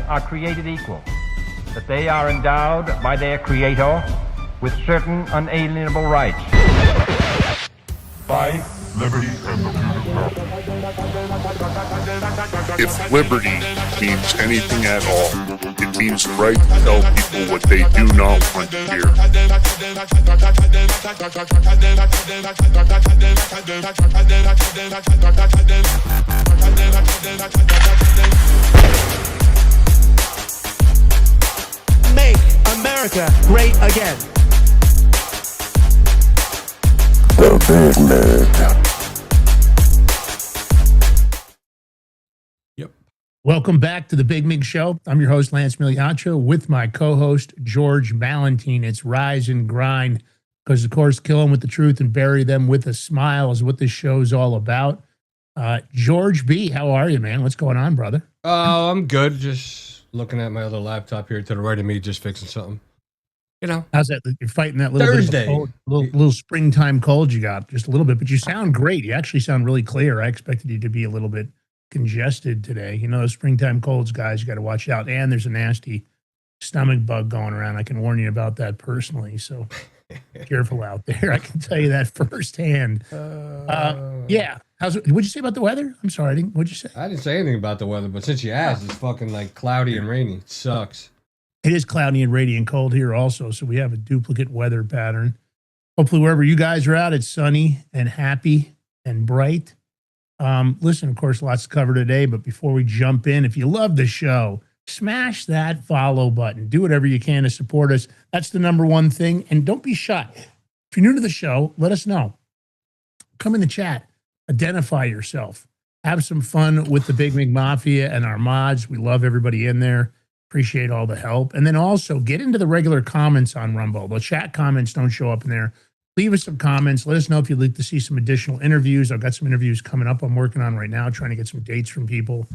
are created equal, that they are endowed by their Creator with certain unalienable rights. Life, liberty, and the pursuit of If liberty means anything at all, it means the right to tell people what they do not want to hear. Make America great again. The Big Mig. Welcome back to the Big Mig Show. I'm your host, Lance Migliaccio, with my co-host, George Valentine. It's Rise and Grind, because, of course, kill them with the truth and bury them with a smile is what this show's all about. George B., how are you, man? What's going on, brother? Oh, I'm good. Just looking at my other laptop here to the right of me, just fixing something. You know. How's that? You're fighting that little Thursday. bit of a cold, little springtime cold you got, just a little bit, but you sound great. You actually sound really clear. I expected you to be a little bit congested today. You know, those springtime colds, guys, you got to watch out. And there's a nasty stomach bug going around. I can warn you about that personally. So careful out there. I can tell you that firsthand. Yeah. What'd you say about the weather? I'm sorry. What'd you say? I didn't say anything about the weather, but since you asked, it's fucking like cloudy and rainy. It sucks. It is cloudy and rainy and cold here also. So we have a duplicate weather pattern. Hopefully wherever you guys are at, it's sunny and happy and bright. Listen, of course, lots to cover today, but before we jump in, if you love the show, smash that follow button. Do whatever you can to support us. That's the number one thing. And don't be shy. If you're new to the show, let us know. Come in the chat. Identify yourself. Have some fun with the Big Mig Mafia and our mods. We love everybody in there. Appreciate all the help. And then also get into the regular comments on Rumble. The chat comments don't show up in there. Leave us some comments. Let us know if you'd like to see some additional interviews. I've got some interviews coming up I'm working on right now, trying to get some dates from people.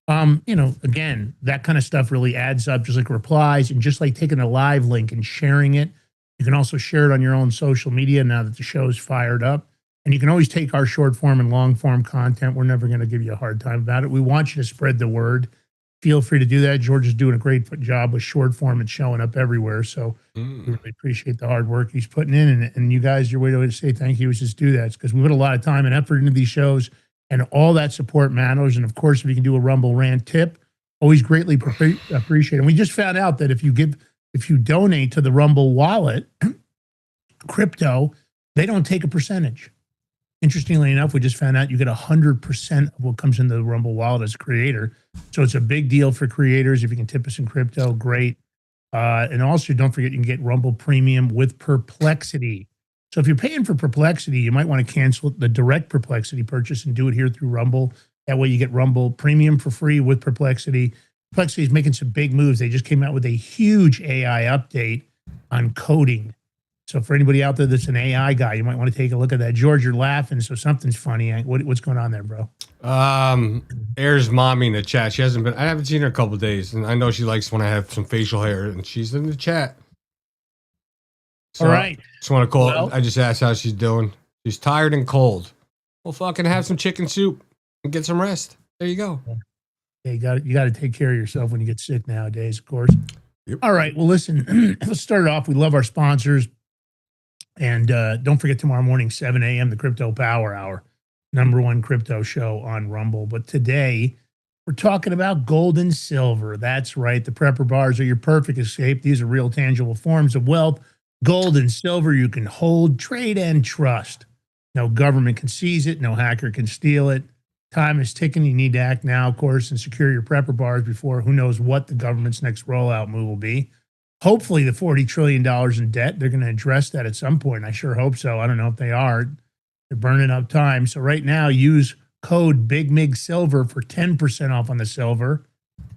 You know, again, that kind of stuff really adds up, just like replies and just like taking a live link and sharing it. You can also share it on your own social media now that the show's fired up. And you can always take our short form and long form content. We're never going to give you a hard time about it. We want you to spread the word. Feel free to do that. George is doing a great job with short form and showing up everywhere. So we really appreciate the hard work he's putting in. And you guys, your way to say thank you is just do that. It's because we put a lot of time and effort into these shows, and all that support matters. And of course, if you can do a Rumble rant tip, always greatly appreciate it. And we just found out that if you donate to the Rumble wallet, crypto, they don't take a percentage. Interestingly enough, we just found out you get 100% of what comes into the Rumble wallet as a creator. So it's a big deal for creators. If you can tip us in crypto, great. And also, don't forget, you can get Rumble Premium with Perplexity. So if you're paying for Perplexity, you might want to cancel the direct Perplexity purchase and do it here through Rumble. That way you get Rumble Premium for free with Perplexity. Perplexity is making some big moves. They just came out with a huge AI update on coding. So for anybody out there that's an AI guy, you might want to take a look at that. George, you're laughing, so something's funny. What's going on there, bro? Air's mommy in the chat. I haven't seen her a couple of days, and I know she likes when I have some facial hair, and she's in the chat. So All right. Just want to call. Well, I just asked how she's doing. She's tired and cold. Well, fucking have some chicken soup and get some rest. There you go. Yeah, you got to take care of yourself when you get sick nowadays, of course. Yep. All right. Well, listen, let's start it off. We love our sponsors. And don't forget tomorrow morning, 7 a.m., the Crypto Power Hour, #1 crypto show on Rumble. But today, we're talking about gold and silver. That's right. The prepper bars are your perfect escape. These are real tangible forms of wealth. Gold and silver you can hold, trade, and trust. No government can seize it. No hacker can steal it. Time is ticking. You need to act now, of course, and secure your prepper bars before who knows what the government's next rollout move will be. Hopefully the $40 trillion in debt, they're going to address that at some point. I sure hope so. I don't know if they are. They're burning up time. So right now, use code BIGMIGSILVER for 10% off on the silver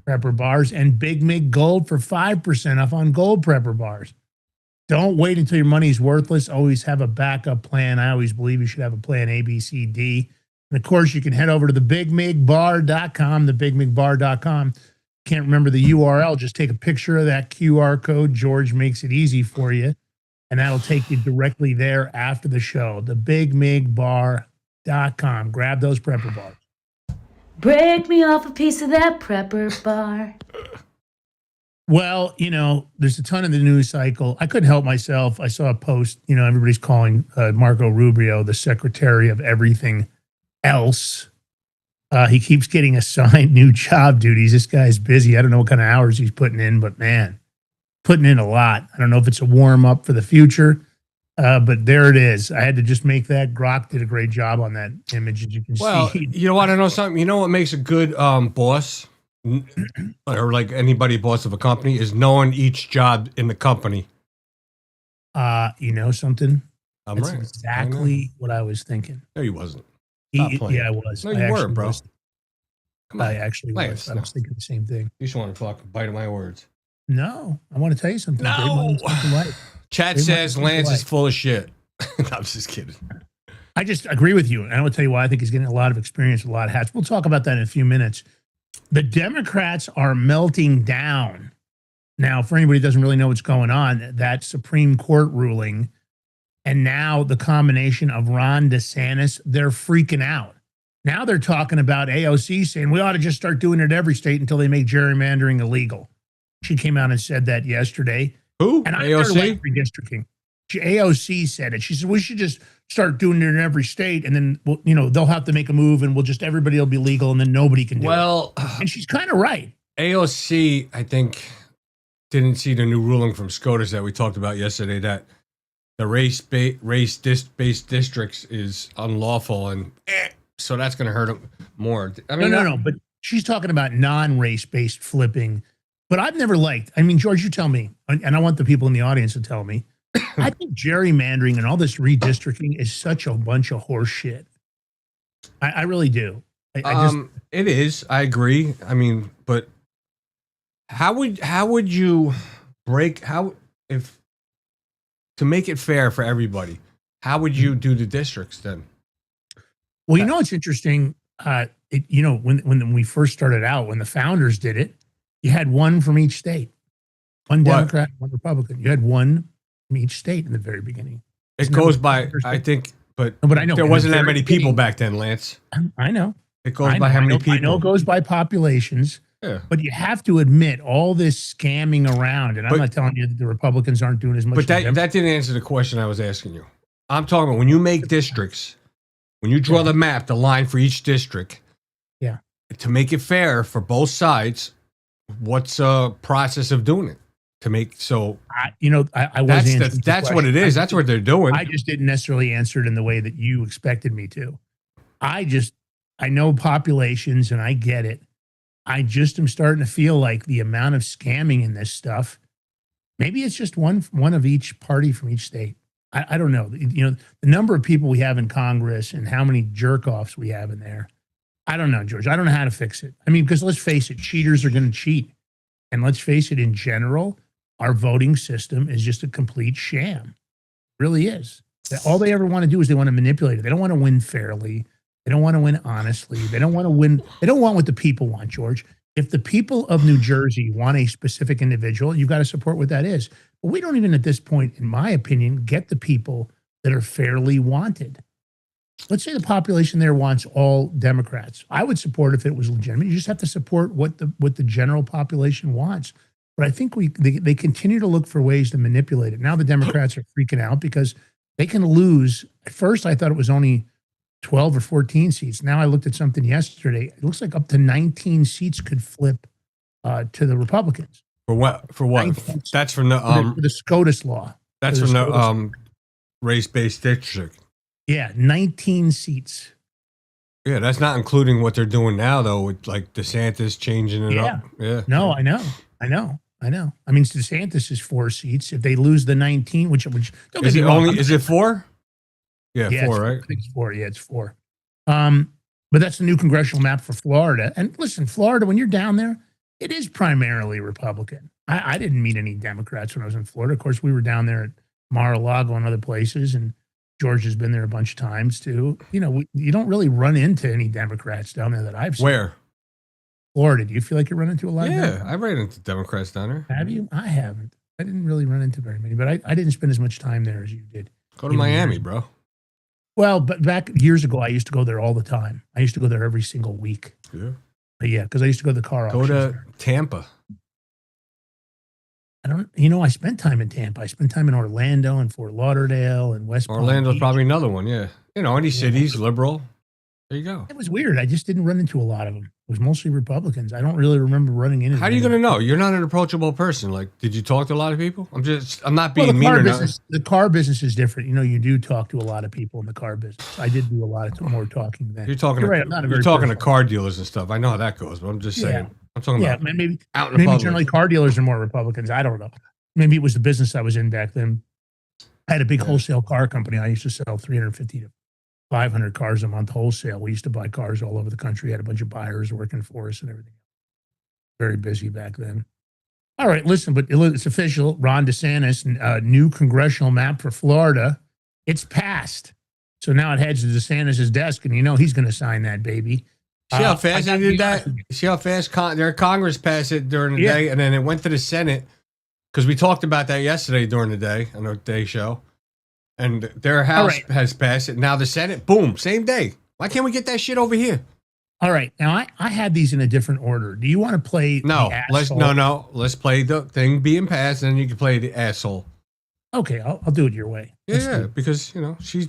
prepper bars and BIGMIGGOLD for 5% off on gold prepper bars. Don't wait until your money's worthless. Always have a backup plan. I always believe you should have a plan A, B, C, D. And of course, you can head over to the BigMigBar.com, thebigmigbar.com. Can't remember the URL, just take a picture of that QR code. George makes it easy for you, and that'll take you directly there after the show. The BigMigBar.com. Grab those prepper bars. Break me off a piece of that prepper bar. Well, there's a ton in the news cycle. I couldn't help myself. I saw a post, everybody's calling Marco Rubio the secretary of everything else. He keeps getting assigned new job duties. This guy's busy. I don't know what kind of hours he's putting in, but man, putting in a lot. I don't know if it's a warm up for the future, but there it is. I had to just make that. Grok did a great job on that image, as you can see. You want to know something? You know what makes a good boss, or like anybody boss of a company, is knowing each job in the company. You know something? That's right. Exactly what I was thinking. No, he wasn't. Yeah, I was. No, you weren't, bro. Come on. I actually was. I was thinking the same thing. You just want to fucking bite my words. No, I want to tell you something. No. Chat says Lance is full of shit. I'm just kidding. I just agree with you. And I will tell you why I think he's getting a lot of experience, a lot of hats. We'll talk about that in a few minutes. The Democrats are melting down. Now, for anybody who doesn't really know what's going on, that Supreme Court ruling and now the combination of Ron DeSantis, they're freaking out. Now they're talking about AOC saying we ought to just start doing it at every state until they make gerrymandering illegal. She came out and said that yesterday. Who? And I AOC? like redistricting. AOC said it. She said we should just start doing it in every state, and then they'll have to make a move, and everybody will be legal, and then nobody can do it. And she's kind of right. AOC, I think, didn't see the new ruling from SCOTUS that we talked about yesterday that the race-based districts is unlawful, and so that's going to hurt them more. I mean, no. But she's talking about non-race-based flipping. But I've never liked. I mean, George, you tell me, and I want the people in the audience to tell me. I think gerrymandering and all this redistricting is such a bunch of horse shit. I really do. It is. I agree. I mean, but how would you if to make it fair for everybody? How would you do the districts then? Well, it's interesting. When we first started out, when the founders did it, you had one from each state, one Democrat, one Republican. You had one from each state in the very beginning. It goes by, I think, but I know there wasn't that many people back then, Lance. I know. It goes by how many people. I know it goes by populations. Yeah. But you have to admit all this scamming around, and I'm not telling you that the Republicans aren't doing as much. But that didn't answer the question I was asking you. I'm talking about when you make districts, when you draw the map, the line for each district. Yeah. To make it fair for both sides, what's a process of doing it to make so? I was. That's what it is. That's what they're doing. I just didn't necessarily answer it in the way that you expected me to. I know populations, and I get it. I just am starting to feel like the amount of scamming in this stuff. Maybe it's just one of each party from each state. I don't know. The number of people we have in Congress and how many jerk offs we have in there. I don't know, George. I don't know how to fix it. I mean, because let's face it, cheaters are going to cheat. And let's face it, in general, our voting system is just a complete sham. It really is. All they ever want to do is they want to manipulate it. They don't want to win fairly. They don't want to win honestly. They don't want to win. They don't want what the people want, George. If the people of New Jersey want a specific individual, you've got to support what that is. But we don't even at this point, in my opinion, get the people that are fairly wanted. Let's say the population there wants all Democrats. I would support if it was legitimate. You just have to support what the general population wants. But I think they continue to look for ways to manipulate it. Now the Democrats are freaking out because they can lose. At first, I thought it was only 12 or 14 seats. Now I looked at something yesterday. It looks like up to 19 seats could flip to the Republicans. For what? For what? That's from the SCOTUS law. That's from the race-based district. Yeah, 19 seats. Yeah, that's not including what they're doing now, though, with like DeSantis changing it up. Yeah. No, I know. I mean, DeSantis is 4 seats. If they lose the 19, which is it only? Is it 4? Yeah, 4, right? I think it's 4. Yeah, it's 4. But that's the new congressional map for Florida. And listen, Florida, when you're down there, it is primarily Republican. I didn't meet any Democrats when I was in Florida. Of course, we were down there at Mar-a-Lago and other places, and George has been there a bunch of times too. You don't really run into any Democrats down there that I've seen. Where? Florida. Do you feel like you run into a lot of them? Yeah, I ran into Democrats down there. Have you? I haven't. I didn't really run into very many, but I didn't spend as much time there as you did. Go to Miami, bro. Well, but back years ago, I used to go there all the time. I used to go there every single week. Yeah. But yeah, because I used to go to the car auctions. Go to Tampa. I don't, you know, I spent time in Tampa. I spent time in Orlando and Fort Lauderdale and West Palm Orlando's Beach. probably another one. Yeah. You know, any cities, liberal. There you go. It was weird. I just didn't run into a lot of them. It was mostly Republicans. I don't really remember running into. How are you going to know? You're not an approachable person. Like, did you talk to a lot of people? I'm not being mean or nothing. The car business is different. You know, you do talk to a lot of people in the car business. I did do a lot of more talking then. You're talking. Right, You're talking to car dealers and stuff. I know how that goes, but I'm just saying. Yeah. I'm talking about maybe out in the public. generally car dealers are more Republicans. I don't know. Maybe it was the business I was in back then. I had a big wholesale car company. I used to sell 350 to 500 cars a month wholesale. We used to buy cars all over the country. Had a bunch of buyers working for us and everything. Very busy back then. All right, listen, but it's official. Ron DeSantis, new congressional map for Florida. It's passed. So now it heads to DeSantis' desk, and you know he's going to sign that baby. See how fast they did that? See how fast their Congress passed it during the day, and then it went to the Senate, because we talked about that yesterday during the day on our day show. And their House has passed it. Now the Senate, boom, same day. Why can't we get that shit over here? All right. Now I had these in a different order. Do you want to play? Let's play the thing being passed, and then you can play the asshole. Okay, I'll do it your way. Yeah, because you know she's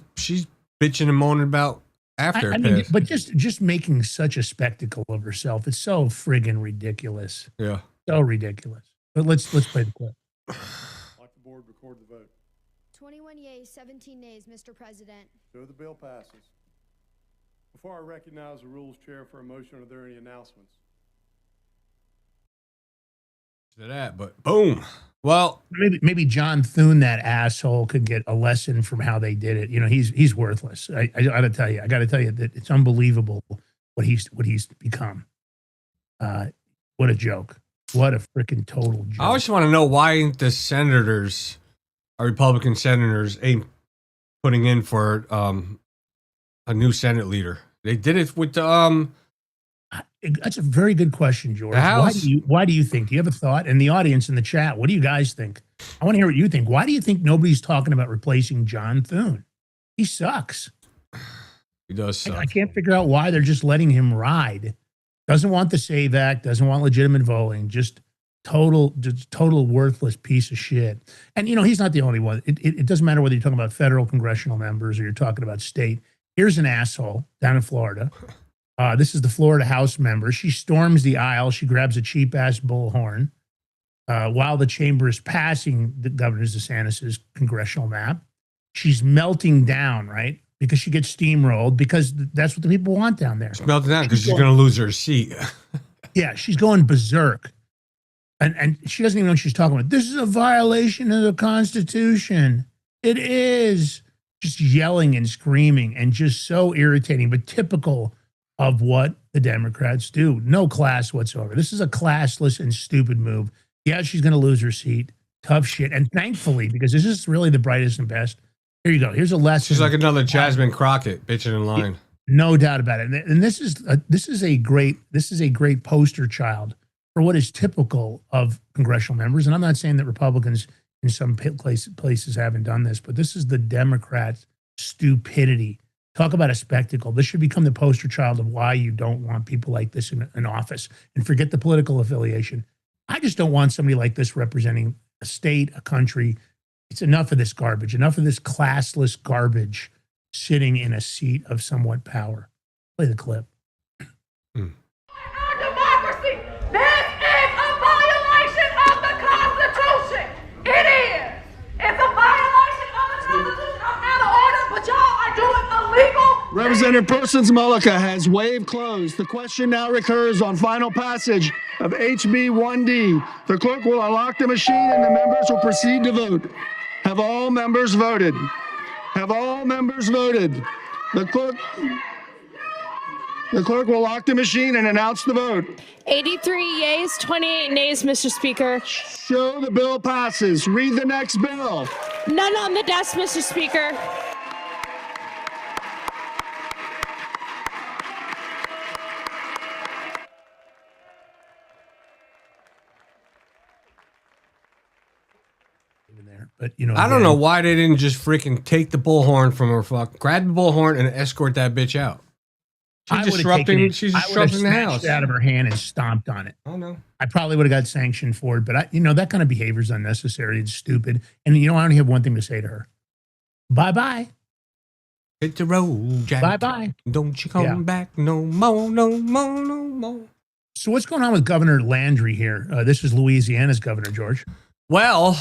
bitching and moaning about after. I mean, but just making such a spectacle of herself. It's so friggin' ridiculous. Yeah, so ridiculous. But let's play the clip. Like the board, record the vote. 21 yeas, 17 nays, Mr. President. So the bill passes. Before I recognize the Rules Chair for a motion, are there any announcements? To that, but boom. Well, maybe John Thune, that asshole, could get a lesson from how they did it. You know, he's worthless. I got to tell you that it's unbelievable what he's become. What a joke. What a freaking total joke. I just want to know why the senators, our Republican senators, ain't putting in for a new Senate leader. They did it with That's a very good question, George. The Why do you think? Do you have a thought? And the audience in the chat, what do you guys think? I want to hear what you think. Why do you think nobody's talking about replacing John Thune? He sucks. He does suck. I can't figure out why they're just letting him ride. Doesn't want the SAVE Act, doesn't want legitimate voting, just total worthless piece of shit. And, you know, he's not the only one. It doesn't matter whether you're talking about federal congressional members or you're talking about state. Here's an asshole down in Florida. This is the Florida House member. She storms the aisle. She grabs a cheap-ass bullhorn while the chamber is passing the Governor DeSantis' congressional map. She's melting down, right? Because she gets steamrolled, because that's what the people want down there. She's melting down because she's going to lose her seat. Yeah, she's going berserk. And she doesn't even know what she's talking about. This is a violation of the Constitution. It is. Just yelling and screaming and just so irritating, but typical of what the Democrats do. No class whatsoever. This is a classless and stupid move. Yeah, she's going to lose her seat. Tough shit. And thankfully, because this is really the brightest and best, here you go. Here's a lesson. She's like another Jasmine Crockett bitching in line. No doubt about it. And this is a great poster child for what is typical of congressional members. And I'm not saying that Republicans in some places haven't done this, but this is the Democrats' stupidity. Talk about a spectacle. This should become the poster child of why you don't want people like this in office. And forget the political affiliation. I just don't want somebody like this representing a state, a country. It's enough of this garbage, enough of this classless garbage sitting in a seat of somewhat power. Play the clip. Our democracy. This is a violation of the Constitution. It is. It's a violation of the Constitution. I'm out of order, but y'all are doing illegal. Representative Persons Mullica has waived closed. The question now recurs on final passage of HB 1D. The clerk will unlock the machine and the members will proceed to vote. Have all members voted? Have all members voted? The clerk will lock the machine and announce the vote. 83 yeas, 28 nays, Mr. Speaker. Show the bill passes. Read the next bill. None on the desk, Mr. Speaker. But, you know, I don't know why they didn't just freaking take the bullhorn from her, grab the bullhorn and escort that bitch out. I She's would have taken it. She's I would have disrupting the snatched house. it out of her hand and stomped on it. I don't know. I probably would have got sanctioned for it, but that kind of behavior is unnecessary. It's stupid. And I only have one thing to say to her. Bye-bye. Hit the road, Jack. Bye-bye. Don't you come back no more, no more, no more. So what's going on with Governor Landry here? This is Louisiana's governor, George. Well,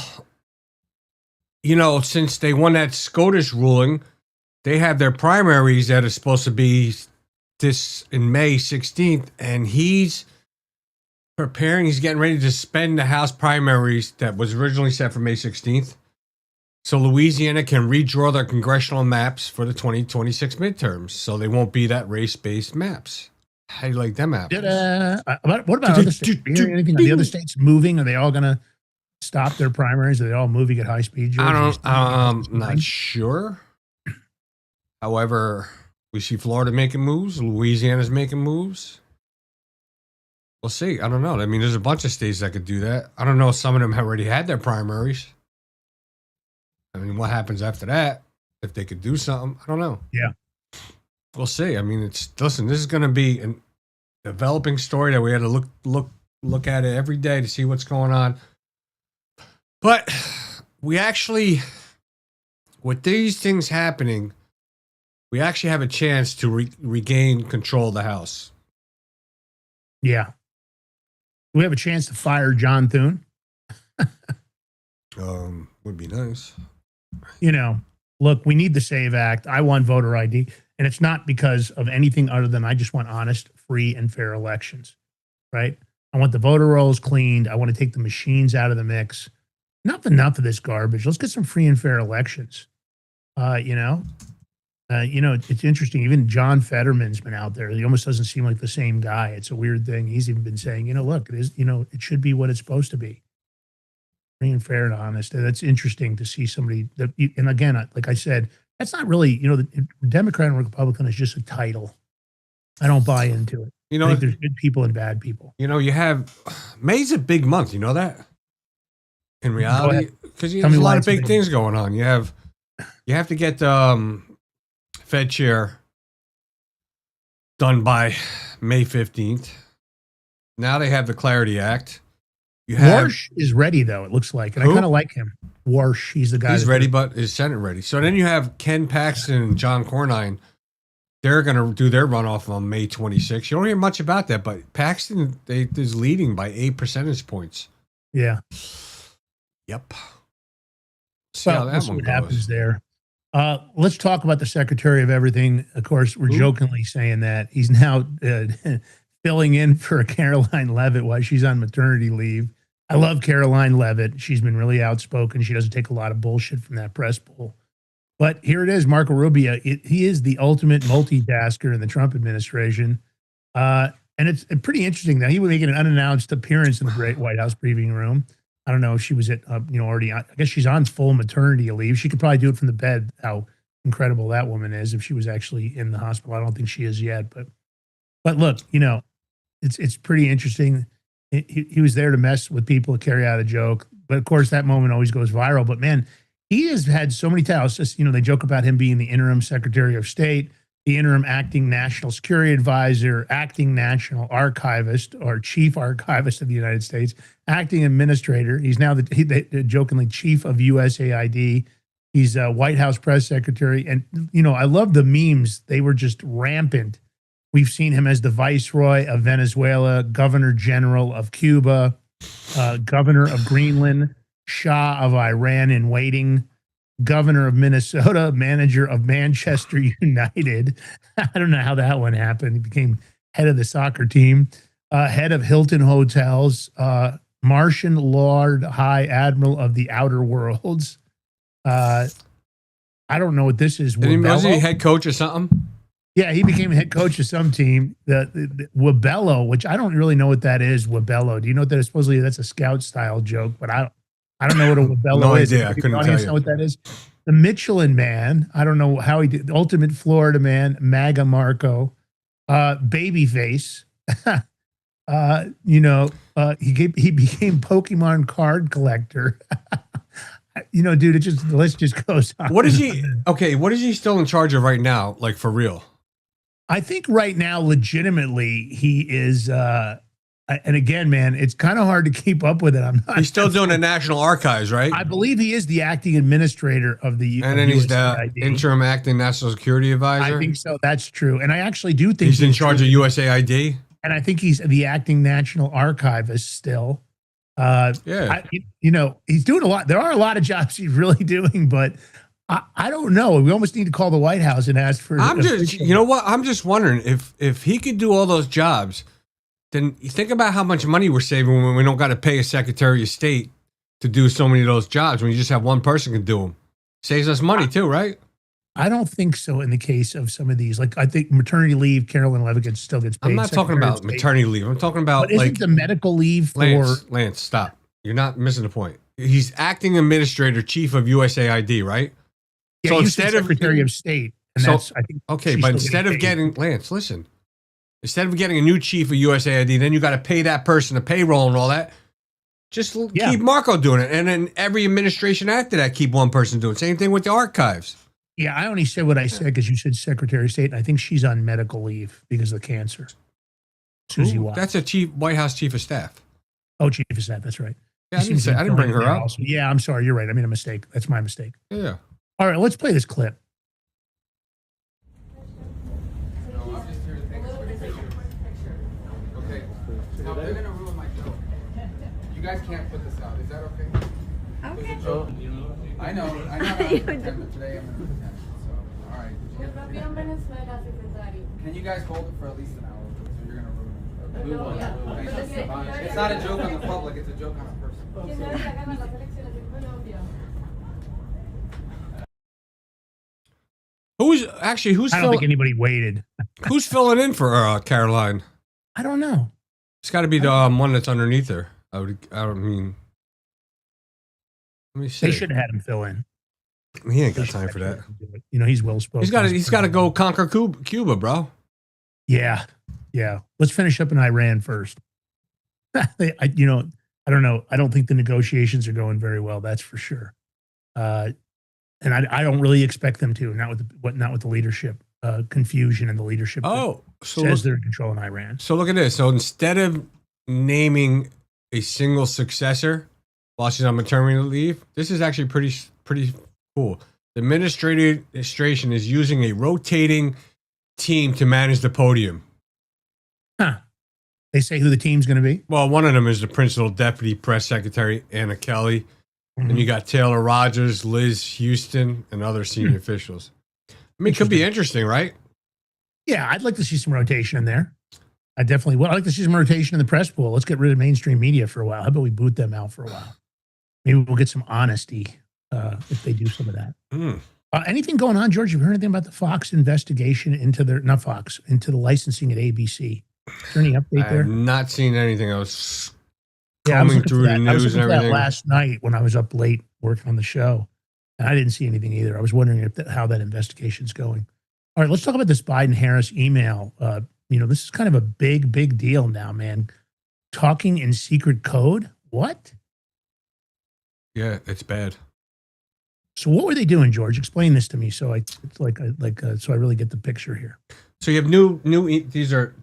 since they won that SCOTUS ruling, they have their primaries that are supposed to be this in May 16th, and he's preparing. He's getting ready to suspend the House primaries that was originally set for May 16th. So Louisiana can redraw their congressional maps for the 2026 midterms. So they won't be that race-based maps. How do you like them maps? What about other states? Do you hear anything? Are the other states moving? Are they all going to stop their primaries? Are they all moving at high speed? George? I'm not sure. However, we see Florida making moves. Louisiana's making moves. We'll see. I don't know. I mean, there's a bunch of states that could do that. I don't know if some of them have already had their primaries. I mean, what happens after that? If they could do something, I don't know. Yeah. We'll see. I mean, listen, this is going to be a developing story that we had to look at it every day to see what's going on. But we actually, with these things happening, we actually have a chance to regain control of the House. Yeah. We have a chance to fire John Thune. Would be nice. Look, we need the SAVE Act. I want voter ID. And it's not because of anything other than I just want honest, free, and fair elections, right? I want the voter rolls cleaned. I want to take the machines out of the mix. Enough of this garbage. Let's get some free and fair elections. It's interesting. Even John Fetterman's been out there. He almost doesn't seem like the same guy. It's a weird thing. He's even been saying, look, it is, it should be what it's supposed to be. Free and fair and honest. And that's interesting to see somebody that, and again, like I said, that's not really, the Democrat and Republican is just a title. I don't buy into it. I think there's good people and bad people. You have, May's a big month. You know that? In reality, because there's a lot of big things going on. You have to get Fed chair done by May 15th. Now they have the Clarity Act. Warsh is ready, though, it looks like. And I kind of like him. Warsh, he's the guy. He's ready, but is Senate ready? So then you have Ken Paxton and John Cornyn. They're going to do their runoff on May 26th. You don't hear much about that, but Paxton is leading by 8 percentage points. Yeah. Yep. See what happens there. Let's talk about the Secretary of Everything. Of course, we're jokingly saying that he's now filling in for Caroline Leavitt while she's on maternity leave. I love Caroline Leavitt. She's been really outspoken. She doesn't take a lot of bullshit from that press pool. But here it is, Marco Rubio. He is the ultimate multitasker in the Trump administration. And it's pretty interesting that he would make an unannounced appearance in the Great White House briefing room. I don't know if she was already, I guess she's on full maternity leave. She could probably do it from the bed, how incredible that woman is if she was actually in the hospital. I don't think she is yet. But look, it's pretty interesting. He was there to mess with people, to carry out a joke. But of course, that moment always goes viral. But man, he has had so many titles. Just, they joke about him being the interim Secretary of State, the interim acting National Security Advisor, acting National Archivist or Chief Archivist of the United States, acting Administrator. He's now the jokingly Chief of USAID. He's a White House Press Secretary. And, I love the memes. They were just rampant. We've seen him as the Viceroy of Venezuela, Governor General of Cuba, Governor of Greenland, Shah of Iran in waiting, Governor of Minnesota, manager of Manchester United. I don't know how that one happened. He became head of the soccer team, head of Hilton Hotels, Martian Lord High Admiral of the Outer Worlds. I don't know what this is. Wasn't he head coach or something? Yeah, he became head coach of some team. The Wabello, which I don't really know what that is. Wabello. Do you know what that is? Supposedly that's a scout style joke, but I don't know what a Wabello is. No idea. I couldn't tell you. Know what that is. The Michelin Man. I don't know how he did. The Ultimate Florida Man. MAGA Marco. Babyface. He became Pokemon card collector. Dude, the list just goes on. What is he? Okay, what is he still in charge of right now? Like for real? I think right now, legitimately, he is. And again, man, it's kind of hard to keep up with it. I'm not. He's still doing the National Archives, right? I believe he is the acting administrator of the. And then he's the interim acting National Security Advisor. I think so. That's true. And I actually do think he's in charge of USAID. And I think he's the acting National Archivist still. Yeah. He's doing a lot. There are a lot of jobs he's really doing, but I don't know. We almost need to call the White House and ask for. You know what? I'm just wondering if he could do all those jobs, then you think about how much money we're saving when we don't got to pay a Secretary of State to do so many of those jobs. When you just have one person can do them, saves us money too, right? I don't think so in the case of some of these. Like I think maternity leave, Carolyn Levitt still gets paid. I'm not talking about maternity leave. I'm talking about isn't the medical leave for Lance? Stop. You're not missing the point. He's acting administrator, chief of USAID, right? Yeah, so instead of Secretary of State, and that's I think okay. But instead of getting Lance, listen. Instead of getting a new chief of USAID, then you got to pay that person the payroll and all that. Just keep Marco doing it, and then every administration after that keep one person doing it. Same thing with the archives. Yeah, I only said what I said because you said Secretary of State, and I think she's on medical leave because of cancer. Susie Watts. That's a White House chief of staff. Oh, chief of staff. That's right. Yeah, I didn't bring her up. Also. Yeah, I'm sorry. You're right. I made a mistake. That's my mistake. Yeah. All right, let's play this clip. Now they're gonna ruin my joke. You guys can't put this out. Is that okay? Okay. I know. I'm gonna pretend, but today I'm gonna pretend. So, all right. Can you guys hold it for at least an hour? So you're gonna ruin it. It's not a joke on the public. It's a joke on a person. Who's I don't think anybody waited. Who's filling in for Caroline? I don't know. It's got to be the one that's underneath her. I mean, let me see. They should have had him fill in. He ain't got time for that. You know, he's well spoken. He's got to go conquer Cuba, bro. Yeah. Let's finish up in Iran first. I don't know. I don't think the negotiations are going very well. That's for sure. And I don't really expect them to. Not with the leadership confusion and the leadership. So says they're controlling Iran. So look at this. So instead of naming a single successor while she's on maternity leave, this is actually pretty cool. The administration is using a rotating team to manage the podium. Huh. They say who the team's going to be? Well, one of them is the principal deputy press secretary, Anna Kelly. Mm-hmm. And you got Taylor Rogers, Liz Houston, and other senior officials. I mean, it could be interesting, right? Yeah, I'd like to see some rotation in there. I definitely would. I'd like to see some rotation in the press pool. Let's get rid of mainstream media for a while. How about we boot them out for a while? Maybe we'll get some honesty if they do some of that. Anything going on, George? Have you heard anything about the Fox investigation into into the licensing at ABC? Is there any update there? I've not seen anything. I was combing through the news and everything. Last night when I was up late working on the show, and I didn't see anything either. I was wondering how that investigation's going. All right, let's talk about this Biden-Harris email. This is kind of a big deal now, man. Talking in secret code? What? Yeah, it's bad. So what were they doing, George? Explain this to me so I really get the picture here. So you have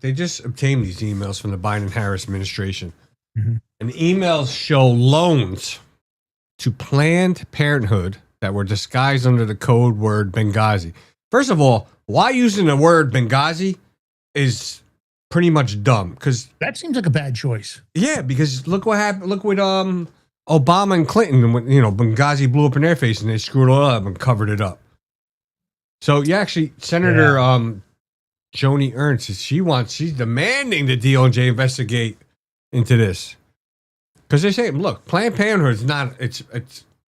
they just obtained these emails from the Biden-Harris administration. Mm-hmm. And the emails show loans to Planned Parenthood that were disguised under the code word Benghazi. First of all, why using the word Benghazi is pretty much dumb, because that seems like a bad choice. Yeah, because look what happened. Look what Obama and Clinton, when Benghazi blew up in their face and they screwed it all up and covered it up. So Senator Joni Ernst, she's demanding the DOJ investigate into this, because they say, look, Planned Parenthood is not. It's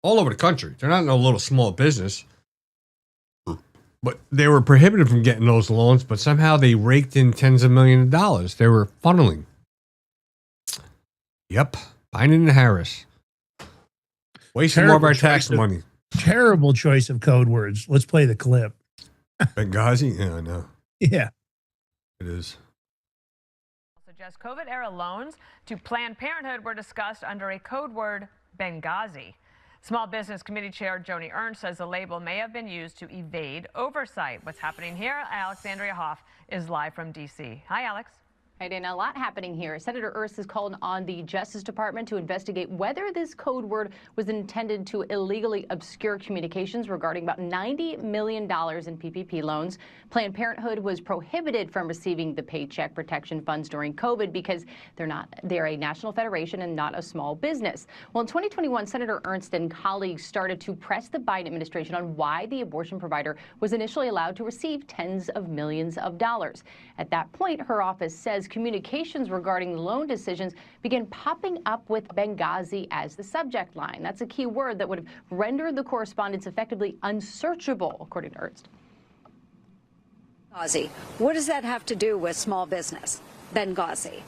all over the country. They're not no little small business. But they were prohibited from getting those loans, but somehow they raked in tens of millions of dollars. They were funneling. Yep. Biden and Harris. Wasting more of our tax money. Terrible choice of code words. Let's play the clip. Benghazi? Yeah, I know. Yeah. It is. Suggest COVID-era loans to Planned Parenthood were discussed under a code word Benghazi. Small Business Committee Chair Joni Ernst says the label may have been used to evade oversight. What's happening here? Alexandria Hoff is live from D.C. Hi, Alex. Right, and a lot happening here. Senator Ernst has called on the Justice Department to investigate whether this code word was intended to illegally obscure communications regarding about $90 million in PPP loans. Planned Parenthood was prohibited from receiving the Paycheck Protection Funds during COVID because they're a national federation and not a small business. Well, in 2021, Senator Ernst and colleagues started to press the Biden administration on why the abortion provider was initially allowed to receive tens of millions of dollars. At that point, her office says communications regarding loan decisions began popping up with Benghazi as the subject line. That's a key word that would have rendered the correspondence effectively unsearchable, according to Ernst. Benghazi. What does that have to do with small business? Benghazi.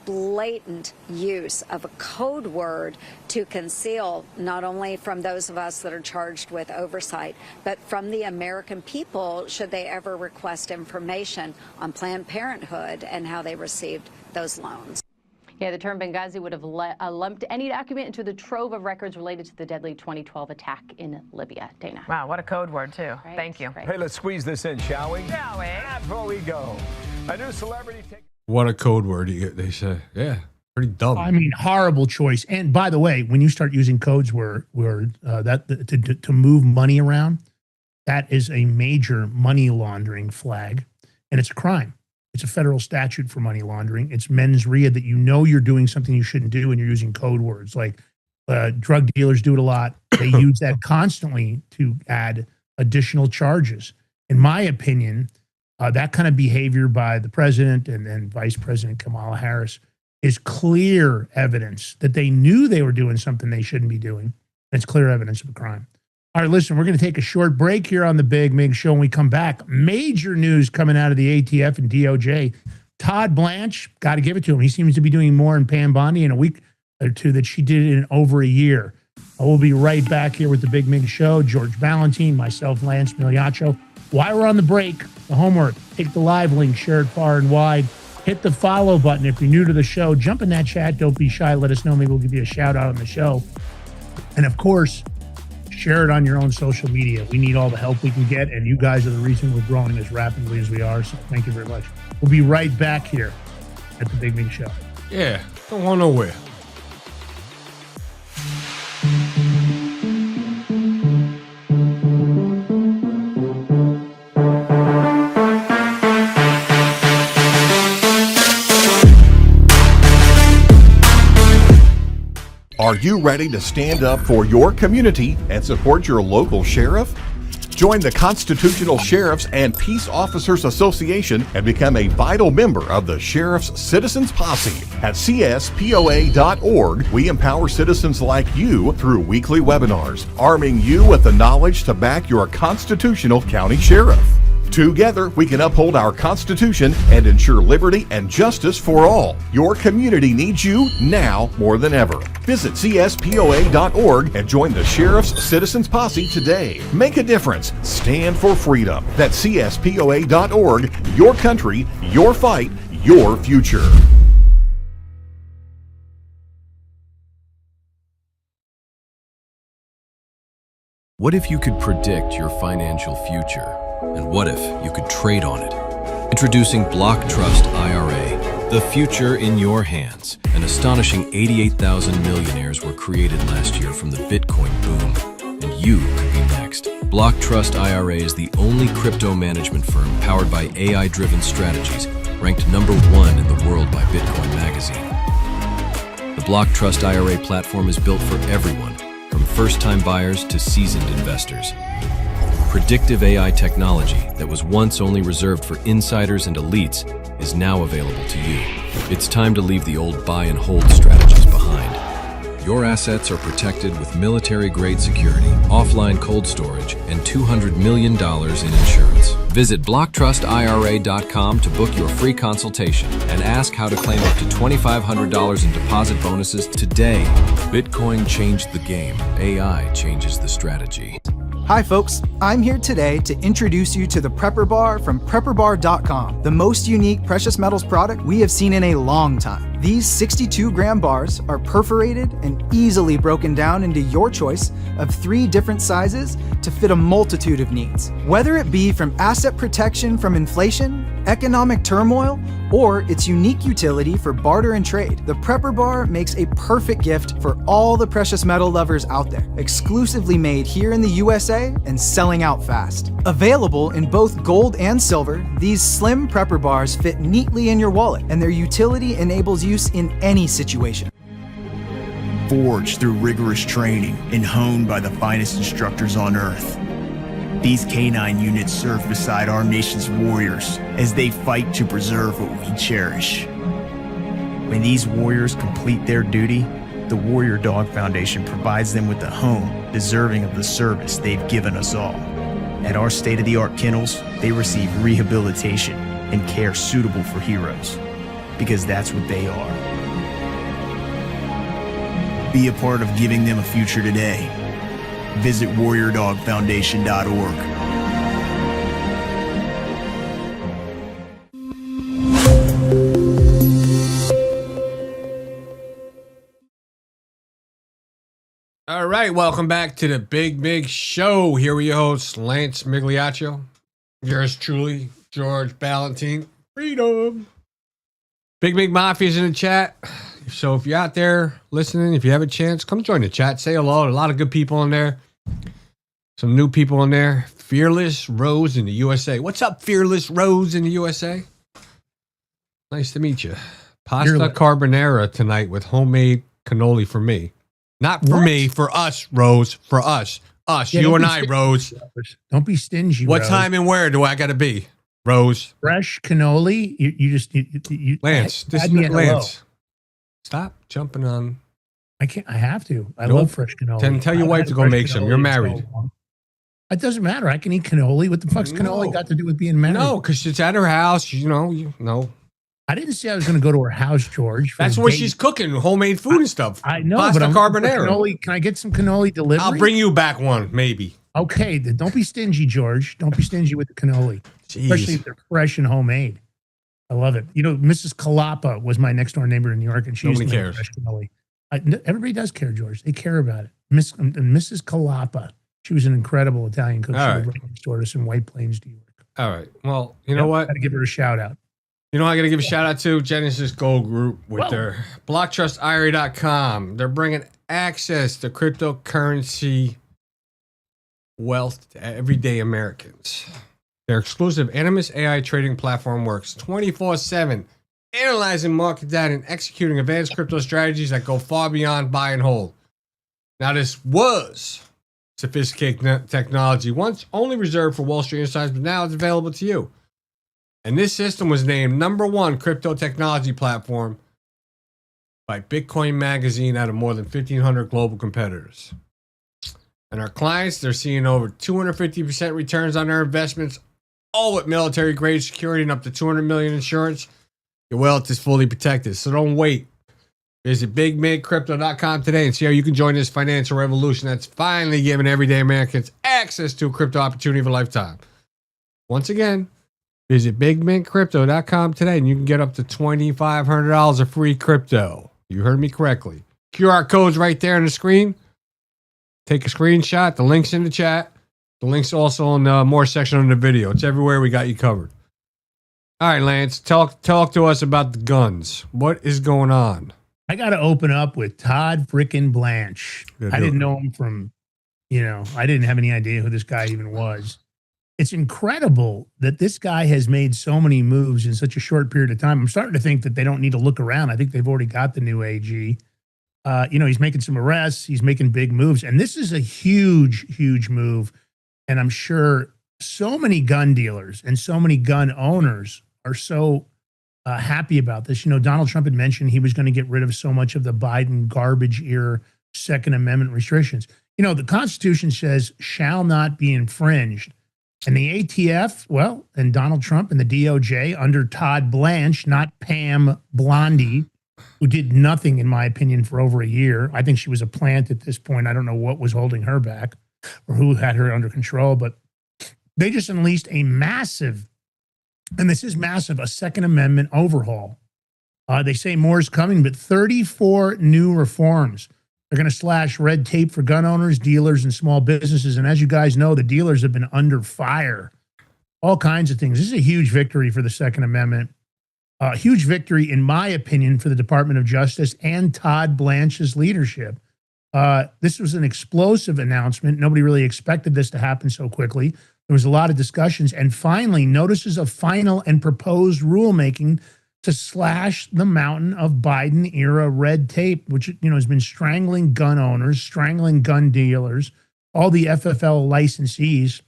Blatant use of a code word to conceal not only from those of us that are charged with oversight, but from the American people should they ever request information on Planned Parenthood and how they received those loans. Yeah, the term Benghazi would have lumped any document into the trove of records related to the deadly 2012 attack in Libya. Dana. Wow, what a code word, too. Right, Thank you. right. Hey, let's squeeze this in, shall we? Shall we? Before we go, a new celebrity What a code word, they say. Yeah, pretty dumb. I mean, horrible choice. And by the way, when you start using codes where to move money around, that is a major money laundering flag, and it's a crime. It's a federal statute for money laundering. It's mens rea that you know you're doing something you shouldn't do and you're using code words. Like drug dealers do it a lot. They use that constantly to add additional charges. In my opinion, that kind of behavior by the president and then Vice President Kamala Harris is clear evidence that they knew they were doing something they shouldn't be doing. It's clear evidence of a crime. All right, listen, we're going to take a short break here on the Big Mig Show. When we come back, major news coming out of the ATF and DOJ. Todd Blanche, got to give it to him. He seems to be doing more in Pam Bondi in a week or two that she did in over a year. We'll be right back here with the Big Mig Show. George Valentine, myself, Lance Miliaccio. While we're on the break, the homework, take the live link, share it far and wide. Hit the follow button. If you're new to the show, jump in that chat. Don't be shy. Let us know. Maybe we'll give you a shout out on the show. And of course, share it on your own social media. We need all the help we can get, and you guys are the reason we're growing as rapidly as we are. So thank you very much. We'll be right back here at the Big Mig Show. Yeah, don't go nowhere. Are you ready to stand up for your community and support your local sheriff? Join the Constitutional Sheriffs and Peace Officers Association and become a vital member of the Sheriff's Citizens Posse. At CSPOA.org, we empower citizens like you through weekly webinars, arming you with the knowledge to back your constitutional county sheriff. Together, we can uphold our Constitution and ensure liberty and justice for all. Your community needs you now more than ever. Visit CSPOA.org and join the Sheriff's Citizens Posse today. Make a difference. Stand for freedom. That's CSPOA.org. Your country, your fight, your future. What if you could predict your financial future? And what if you could trade on it? Introducing Block Trust IRA, the future in your hands. An astonishing 88,000 millionaires were created last year from the Bitcoin boom, and you could be next. Block Trust IRA is the only crypto management firm powered by AI-driven strategies, ranked #1 in the world by Bitcoin Magazine. The Block Trust IRA platform is built for everyone, from first-time buyers to seasoned investors. Predictive AI technology that was once only reserved for insiders and elites is now available to you. It's time to leave the old buy and hold strategies behind. Your assets are protected with military-grade security, offline cold storage, and $200 million in insurance. Visit BlockTrustIRA.com to book your free consultation and ask how to claim up to $2,500 in deposit bonuses today. Bitcoin changed the game. AI changes the strategy. Hi folks, I'm here today to introduce you to the Prepper Bar from PrepperBar.com, the most unique precious metals product we have seen in a long time. These 62-gram bars are perforated and easily broken down into your choice of 3 different sizes to fit a multitude of needs. Whether it be from asset protection from inflation, economic turmoil, or its unique utility for barter and trade, the Prepper Bar makes a perfect gift for all the precious metal lovers out there. Exclusively made here in the USA and selling out fast. Available in both gold and silver, these slim Prepper Bars fit neatly in your wallet, and their utility enables use in any situation. Forged through rigorous training and honed by the finest instructors on earth, these canine units serve beside our nation's warriors as they fight to preserve what we cherish. When these warriors complete their duty, the Warrior Dog Foundation provides them with a home deserving of the service they've given us all. At our state-of-the-art kennels, they receive rehabilitation and care suitable for heroes, because that's what they are. Be a part of giving them a future today. Visit warriordogfoundation.org. All right, welcome back to the Big Show. Here we your hosts, Lance Migliaccio, yours truly, George Ballantine. Freedom. Big Mafia's in the chat. So if you're out there listening, if you have a chance, come join the chat. Say hello. A lot of good people in there. Some new people in there. Fearless Rose in the USA. What's up, Fearless Rose in the USA? Nice to meet you. Pasta carbonara tonight with homemade cannoli for me. Not for me, for us, Rose. For us. Us, yeah, you and I, Rose. Don't be stingy, What Rose. time and where do I got to be, Rose? Fresh cannoli? You Lance, this is Lance. Stop jumping on. I can't. I have to. I love fresh cannoli. Tell your wife to go make some. You're married. It doesn't matter. I can eat cannoli. What the fuck's cannoli got to do with being married? No, because it's at her house. You know. I didn't say I was going to go to her house, George. That's where she's cooking homemade food and stuff. I know, Pasta but I'm carbonara. Cannoli. Can I get some cannoli delivery? I'll bring you back one, maybe. Okay, then don't be stingy, George. Don't be stingy with the cannoli, especially if they're fresh and homemade. I love it. You know, Mrs. Kalapa was my next door neighbor in New York, and she used to make fresh cannoli. Everybody does care, George. They care about it. Mrs. Kalapa, she was an incredible Italian cook. She lived right next door to us in White Plains, New York. All right. Well, you know what? Got to give her a shout out. You know, I got to give a shout out to Genesis Gold Group with their BlockTrustIRA.com. They're bringing access to cryptocurrency wealth to everyday Americans. Their exclusive Animus AI trading platform works 24/7, analyzing market data and executing advanced crypto strategies that go far beyond buy and hold. Now, this was sophisticated technology, once only reserved for Wall Street insiders, but now it's available to you. And this system was named #1 crypto technology platform by Bitcoin Magazine out of more than 1,500 global competitors. And our clients, they're seeing over 250% returns on their investments, all with military-grade security and up to $200 million insurance. Your wealth is fully protected, so don't wait. Visit bigmidcrypto.com today and see how you can join this financial revolution that's finally giving everyday Americans access to a crypto opportunity of a lifetime. Once again, visit bigmintcrypto.com today and you can get up to $2,500 of free crypto. You heard me correctly. QR code's right there on the screen. Take a screenshot. The link's in the chat. The link's also in the more section of the video. It's everywhere. We got you covered. All right, Lance, talk to us about the guns. What is going on? I got to open up with Todd frickin' Blanche. I didn't know him from, I didn't have any idea who this guy even was. It's incredible that this guy has made so many moves in such a short period of time. I'm starting to think that they don't need to look around. I think they've already got the new AG. He's making some arrests. He's making big moves. And this is a huge, huge move. And I'm sure so many gun dealers and so many gun owners are so happy about this. Donald Trump had mentioned he was going to get rid of so much of the Biden garbage era Second Amendment restrictions. The Constitution says shall not be infringed. And the ATF, and Donald Trump and the DOJ under Todd Blanche, not Pam Blondie, who did nothing, in my opinion, for over a year. I think she was a plant at this point. I don't know what was holding her back or who had her under control, but they just unleashed a massive, and this is massive, a Second Amendment overhaul. They say more is coming, but 34 new reforms. They're going to slash red tape for gun owners, dealers, and small businesses. And as you guys know, the dealers have been under fire. All kinds of things. This is a huge victory for the Second Amendment. A huge victory, in my opinion, for the Department of Justice and Todd Blanche's leadership. This was an explosive announcement. Nobody really expected this to happen so quickly. There was a lot of discussions. And finally, notices of final and proposed rulemaking to slash the mountain of Biden-era red tape, which has been strangling gun owners, strangling gun dealers, all the FFL licensees.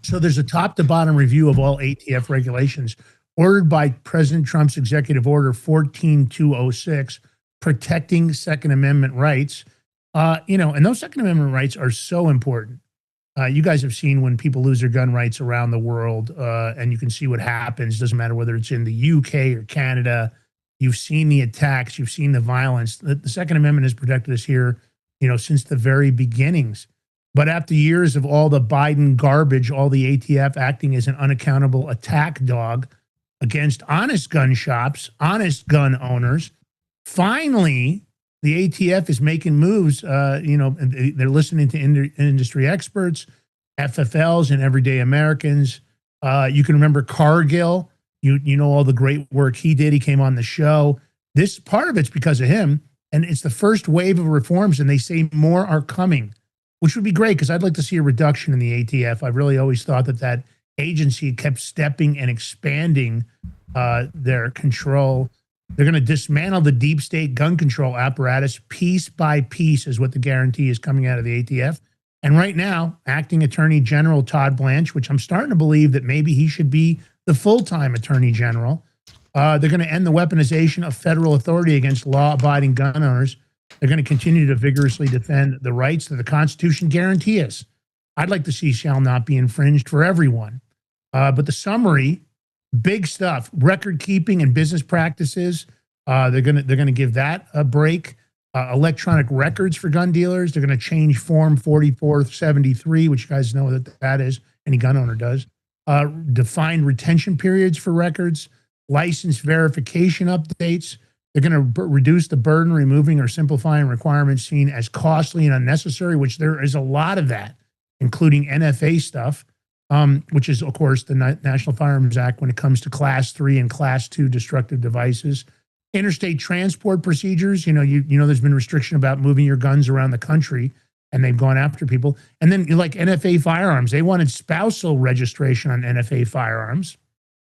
So there's a top-to-bottom review of all ATF regulations ordered by President Trump's Executive Order 14206, protecting Second Amendment rights. And those Second Amendment rights are so important. You guys have seen when people lose their gun rights around the world, and you can see what happens. Doesn't matter whether it's in the UK or Canada. You've seen the attacks. You've seen the violence. The Second Amendment has protected us here, since the very beginnings. But after years of all the Biden garbage, all the ATF acting as an unaccountable attack dog against honest gun shops, honest gun owners, finally, the ATF is making moves. They're listening to industry experts, FFLs, and everyday Americans. You can remember Cargill. You know all the great work he did. He came on the show. This part of it's because of him, and it's the first wave of reforms, and they say more are coming, which would be great because I'd like to see a reduction in the ATF. I've really always thought that agency kept stepping and expanding their control. They're going to dismantle the deep state gun control apparatus piece by piece is what the guarantee is coming out of the ATF. And right now, Acting Attorney General Todd Blanche, which I'm starting to believe that maybe he should be the full-time Attorney General. They're going to end the weaponization of federal authority against law-abiding gun owners. They're going to continue to vigorously defend the rights that the Constitution guarantees us. I'd like to see shall not be infringed for everyone. But the summary, big stuff, record keeping and business practices. They're gonna give that a break. Electronic records for gun dealers. They're going to change Form 4473, which you guys know that is. Any gun owner does. Defined retention periods for records. License verification updates. They're going to reduce the burden, removing or simplifying requirements seen as costly and unnecessary, which there is a lot of that, including NFA stuff. Which is, of course, the National Firearms Act when it comes to Class 3 and Class 2 destructive devices. Interstate transport procedures, there's been restriction about moving your guns around the country, and they've gone after people. And then, like NFA firearms, they wanted spousal registration on NFA firearms,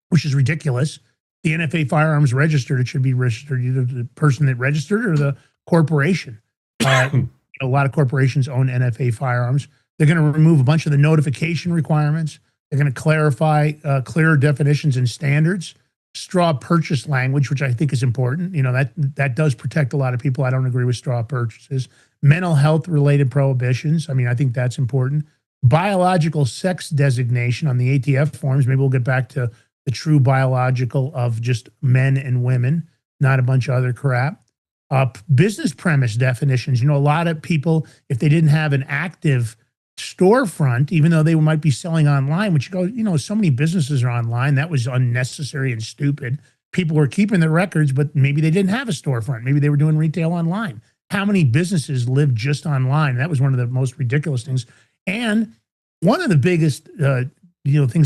which is ridiculous. The NFA firearms registered, it should be registered either the person that registered or the corporation. A lot of corporations own NFA firearms. They're going to remove a bunch of the notification requirements. They're going to clarify clearer definitions and standards. Straw purchase language, which I think is important. That does protect a lot of people. I don't agree with straw purchases. Mental health related prohibitions. I think that's important. Biological sex designation on the ATF forms. Maybe we'll get back to the true biological of just men and women, not a bunch of other crap. Business premise definitions. A lot of people, if they didn't have an active storefront, even though they might be selling online, which so many businesses are online. That was unnecessary and stupid. People were keeping their records, but maybe they didn't have a storefront. Maybe they were doing retail online. How many businesses live just online? That was one of the most ridiculous things. And one of the biggest things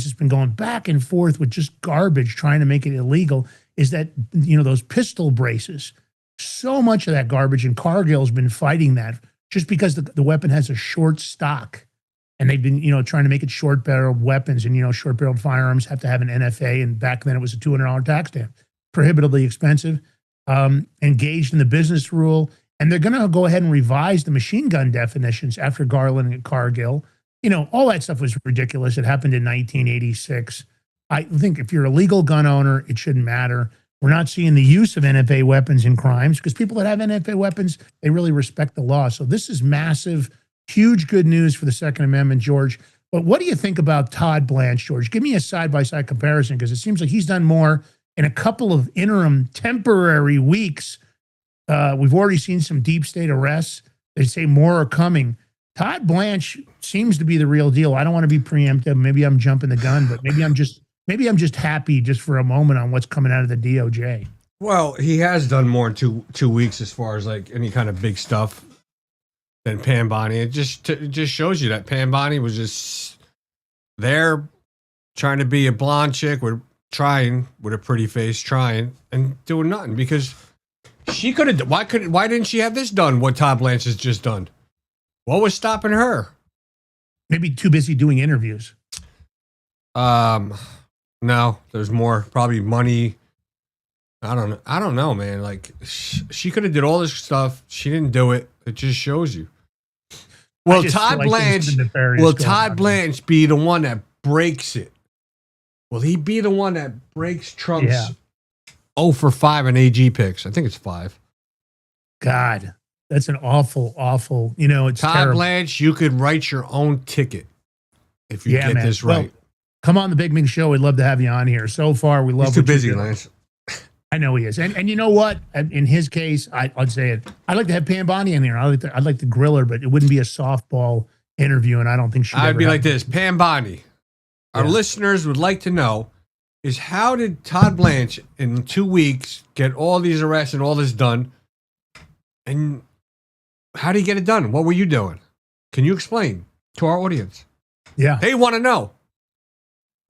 that's been going back and forth with just garbage trying to make it illegal is that, those pistol braces. So much of that garbage, and Cargill's been fighting that just because the weapon has a short stock, and they've been, trying to make it short-barreled weapons, and, short-barreled firearms have to have an NFA, and back then it was a $200 tax stamp, prohibitively expensive, engaged in the business rule, and they're going to go ahead and revise the machine gun definitions after Garland and Cargill. All that stuff was ridiculous. It happened in 1986. I think if you're a legal gun owner, it shouldn't matter. We're not seeing the use of NFA weapons in crimes because people that have NFA weapons, they really respect the law. So this is massive, huge good news for the Second Amendment, George. But what do you think about Todd Blanche, George? Give me a side-by-side comparison because it seems like he's done more in a couple of interim temporary weeks. We've already seen some deep state arrests. They say more are coming. Todd Blanche seems to be the real deal. I don't want to be preemptive. Maybe I'm jumping the gun, but maybe I'm just happy just for a moment on what's coming out of the DOJ. Well, he has done more in two weeks as far as like any kind of big stuff than Pam Bondi. It just shows you that Pam Bondi was just there trying to be a blonde chick with a pretty face, trying and doing nothing because she could have. Why didn't she have this done? What Todd Blanche has just done? What was stopping her? Maybe too busy doing interviews. No, there's more. Probably money. I don't know, man. Like she could have did all this stuff. She didn't do it. It just shows you. Will Todd Blanche be the one that breaks it? Will he be the one that breaks Trump's 0 for 5 in AG picks? I think it's 5. God, that's an awful. You know, it's Todd terrible. Blanche. You could write your own ticket if you get this right. Well, come on the Big Ming Show. We'd love to have you on here. So far, we love. He's too busy, Lance. I know he is, and you know what? In his case, I'd say it. I'd like to have Pam Bondi in here. I'd like to grill her, but it wouldn't be a softball interview, and I don't think she'd. I'd be like this, Pam Bondi. Our listeners would like to know is how did Todd Blanche in 2 weeks get all these arrests and all this done, and how did he get it done? What were you doing? Can you explain to our audience? Yeah, they want to know.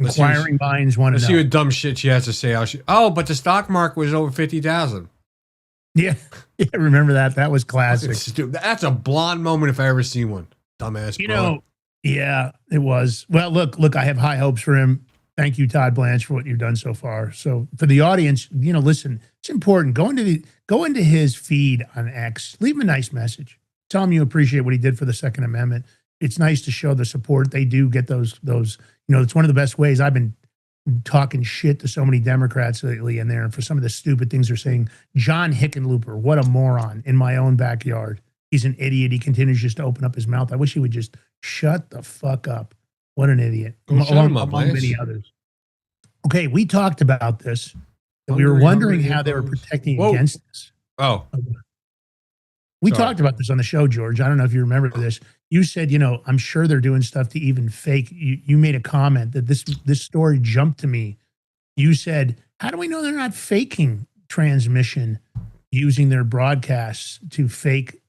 Inquiring minds want to know. Let's see what dumb shit she has to say. But the stock market was over 50,000. Yeah, remember that? That was classic. That's a blonde moment if I ever seen one. Dumbass. You know, yeah, it was. Well, look, I have high hopes for him. Thank you, Todd Blanche, for what you've done so far. So for the audience, you know, listen, it's important. Go into his feed on X. Leave him a nice message. Tell him you appreciate what he did for the Second Amendment. It's nice to show the support. They do get those. You know, it's one of the best ways. I've been talking shit to so many Democrats lately in there, and for some of the stupid things they're saying. John Hickenlooper, what a moron, in my own backyard. He's an idiot. He continues just to open up his mouth. I wish he would just shut the fuck up. What an idiot. Along many others. Okay, we talked about this. And we were wondering how they were protecting against this. Oh. We talked about this on the show, George. I don't know if you remember this. You said, you know, I'm sure they're doing stuff to even fake. You made a comment that this story jumped to me. You said, how do we know they're not faking transmission using their broadcasts to fake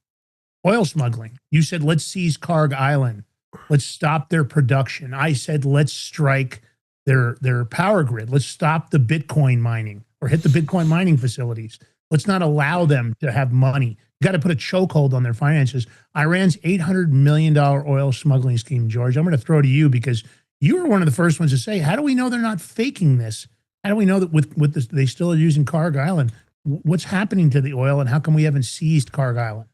oil smuggling? You said, let's seize Carg Island. Let's stop their production. I said, let's strike their power grid. Let's stop the Bitcoin mining or hit the Bitcoin mining facilities. Let's not allow them to have money. You got to put a chokehold on their finances. Iran's $800 million oil smuggling scheme, George. I'm going to throw to you because you were one of the first ones to say, how do we know they're not faking this? How do we know that with this, they still are using Carg Island? What's happening to the oil, and how come we haven't seized Carg Island?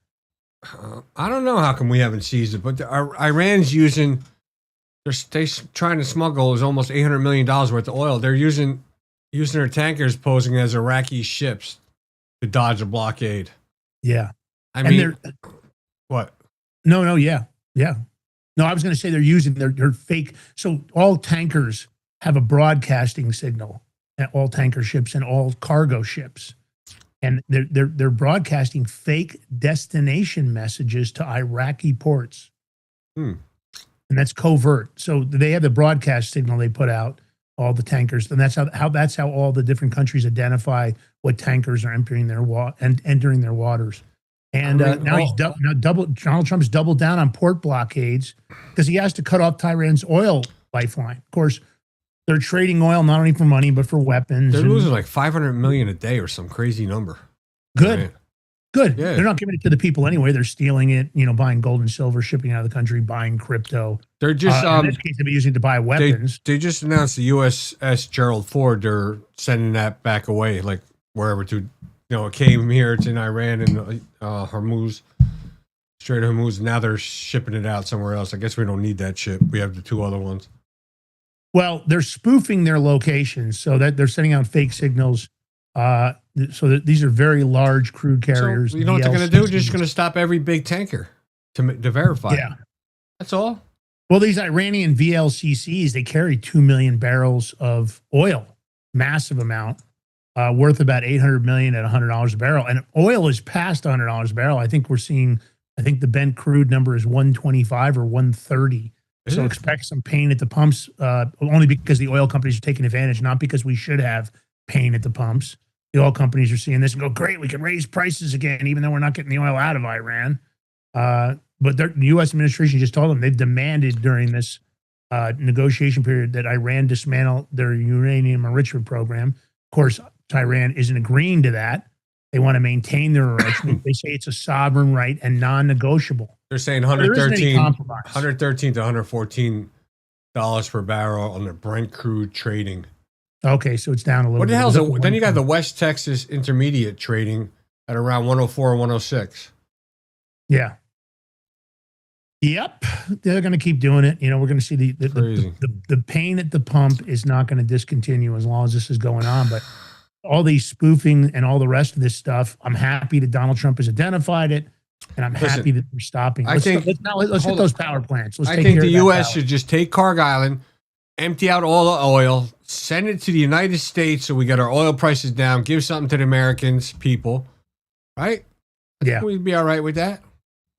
I don't know how come we haven't seized it, but Iran's using, they're trying to smuggle is almost $800 million worth of oil. They're using their tankers posing as Iraqi ships to dodge a blockade. Yeah. I mean, what? No, yeah. No, I was going to say they're using their fake. So all tankers have a broadcasting signal, all tanker ships and all cargo ships. And they're broadcasting fake destination messages to Iraqi ports. And that's covert. So they have the broadcast signal they put out, all the tankers, and that's how all the different countries identify what tankers are entering their waters. And now Donald Trump's doubled down on port blockades because he has to cut off Iran's oil lifeline. Of course, they're trading oil not only for money but for weapons. They're losing like 500 million a day or some crazy number. Good. Right. Good. Yeah. They're not giving it to the people anyway. They're stealing it, buying gold and silver, shipping out of the country, buying crypto. They're just in this case, they'll be using it to buy weapons. They just announced the USS Gerald Ford. They're sending that back away, like wherever to. It came here. It's in Iran and Hormuz, Strait of Hormuz. Now they're shipping it out somewhere else. I guess we don't need that ship. We have the two other ones. Well, they're spoofing their locations so that they're sending out fake signals. So that these are very large crude carriers. So you know what they're going to do? They're just going to stop every big tanker to verify. Yeah, that's all. Well, these Iranian VLCCs, they carry 2 million barrels of oil, massive amount, worth about $800 million at $100 a barrel. And oil is past $100 a barrel. I think the Brent crude number is 125 or 130. So expect some pain at the pumps, only because the oil companies are taking advantage, not because we should have pain at the pumps. the oil companies are seeing this and go, great, we can raise prices again, even though we're not getting the oil out of Iran. But the U.S. administration just told them they've demanded during this negotiation period that Iran dismantle their uranium enrichment program. Of course, Iran isn't agreeing to that. They want to maintain their enrichment. They say it's a sovereign right and non-negotiable. They're saying There isn't any compromise. $113 to $114 per barrel on the Brent crude trading. Okay, so it's down a little What the bit. hell is it? Then you got the West Texas Intermediate trading at around 104 or 106. Yeah. Yep, they're going to keep doing it. You know, we're going to see the pain at the pump is not going to discontinue as long as this is going on. But all these spoofing and all the rest of this stuff, I'm happy that Donald Trump has identified it, and I'm happy that we're stopping. Let's hit those power plants. I think the U.S. should just take Carg Island, empty out all the oil, send it to the United States so we get our oil prices down, give something to the Americans, people, right? I think we'd be all right with that.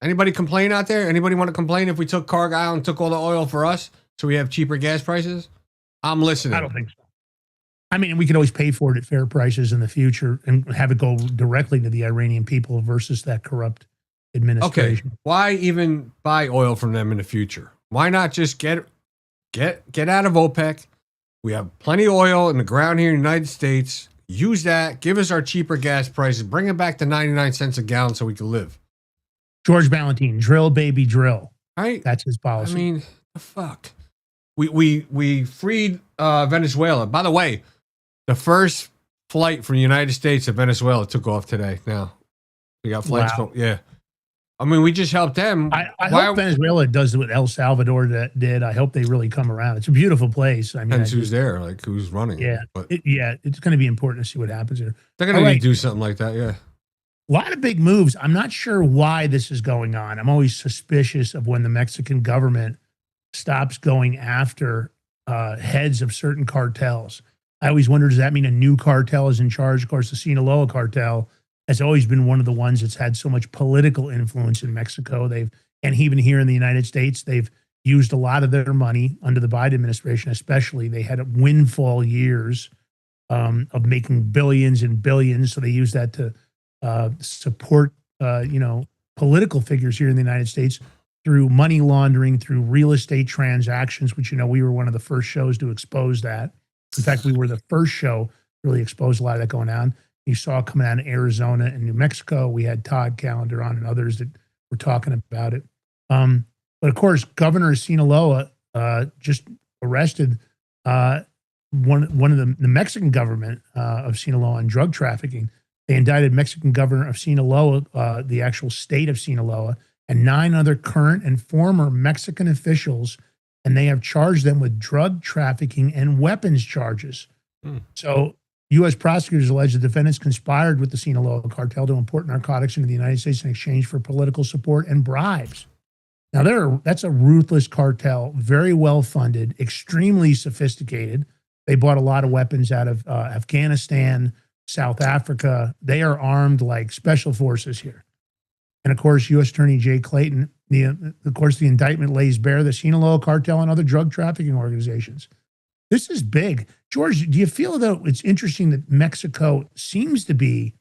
Anybody complain out there? Anybody want to complain if we took Carg Island and took all the oil for us so we have cheaper gas prices? I'm listening. I don't think so. I mean, we could always pay for it at fair prices in the future and have it go directly to the Iranian people versus that corrupt administration. Okay, why even buy oil from them in the future? Why not just get out of OPEC? We have plenty of oil in the ground here in the United States. Use that. Give us our cheaper gas prices. Bring it back to 99 cents a gallon so we can live. George Ballantine, drill, baby, drill. Right? That's his policy. I mean, the fuck. We freed Venezuela. By the way, the first flight from the United States to Venezuela took off today. Now we got flights going. Yeah. I mean, we just helped them. I hope Venezuela does what El Salvador did. I hope they really come around. It's a beautiful place. I mean, depends who's there, like who's running. Yeah, but it's going to be important to see what happens here. They're going to need to do something like that. Yeah. A lot of big moves. I'm not sure why this is going on. I'm always suspicious of when the Mexican government stops going after heads of certain cartels. I always wonder, does that mean a new cartel is in charge? Of course, the Sinaloa cartel has always been one of the ones that's had so much political influence in Mexico. And even here in the United States, they've used a lot of their money under the Biden administration, especially. They had windfall years of making billions and billions. So they use that to support, political figures here in the United States through money laundering, through real estate transactions, which, we were one of the first shows to expose that. In fact, we were the first show to really expose a lot of that going on. You saw it coming out in Arizona and New Mexico. We had Todd Callender on and others that were talking about it. But of course, Governor Sinaloa just arrested one of the Mexican government of Sinaloa on drug trafficking. They indicted Mexican governor of Sinaloa, the actual state of Sinaloa, and 9 other current and former Mexican officials, and they have charged them with drug trafficking and weapons charges. So U.S. prosecutors allege the defendants conspired with the Sinaloa cartel to import narcotics into the United States in exchange for political support and bribes. Now, that's a ruthless cartel, very well-funded, extremely sophisticated. They bought a lot of weapons out of Afghanistan, South Africa. They are armed like special forces here. And of course, U.S. Attorney Jay Clayton, the indictment lays bare the Sinaloa cartel and other drug trafficking organizations. This is big. George, do you feel, though, it's interesting that Mexico seems to be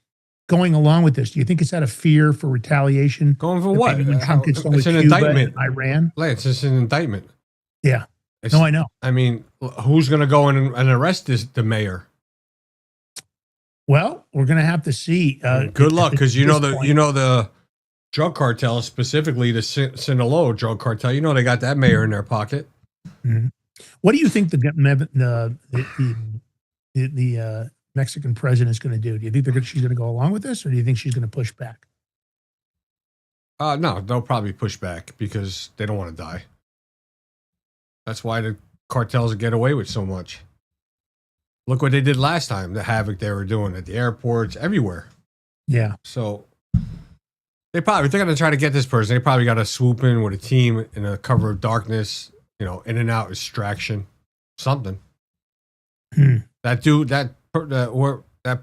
going along with this? Do you think it's out of fear for retaliation? Going for what? It's an indictment. Iran? Lance, it's an indictment. Yeah. I know. I mean, who's going to go in and arrest the mayor? Well, we're going to have to see. Good luck, because the drug cartel, specifically the Sinaloa drug cartel. They got that mayor in their pocket. Mm-hmm. What do you think the Mexican president is going to do? Do you think she's going to go along with this, or do you think she's going to push back? No, they'll probably push back because they don't want to die. That's why the cartels get away with so much. Look what they did last time, the havoc they were doing at the airports, everywhere. Yeah. So if they're going to try to get this person, they probably got to swoop in with a team in a cover of darkness, in and out extraction, something. That dude, that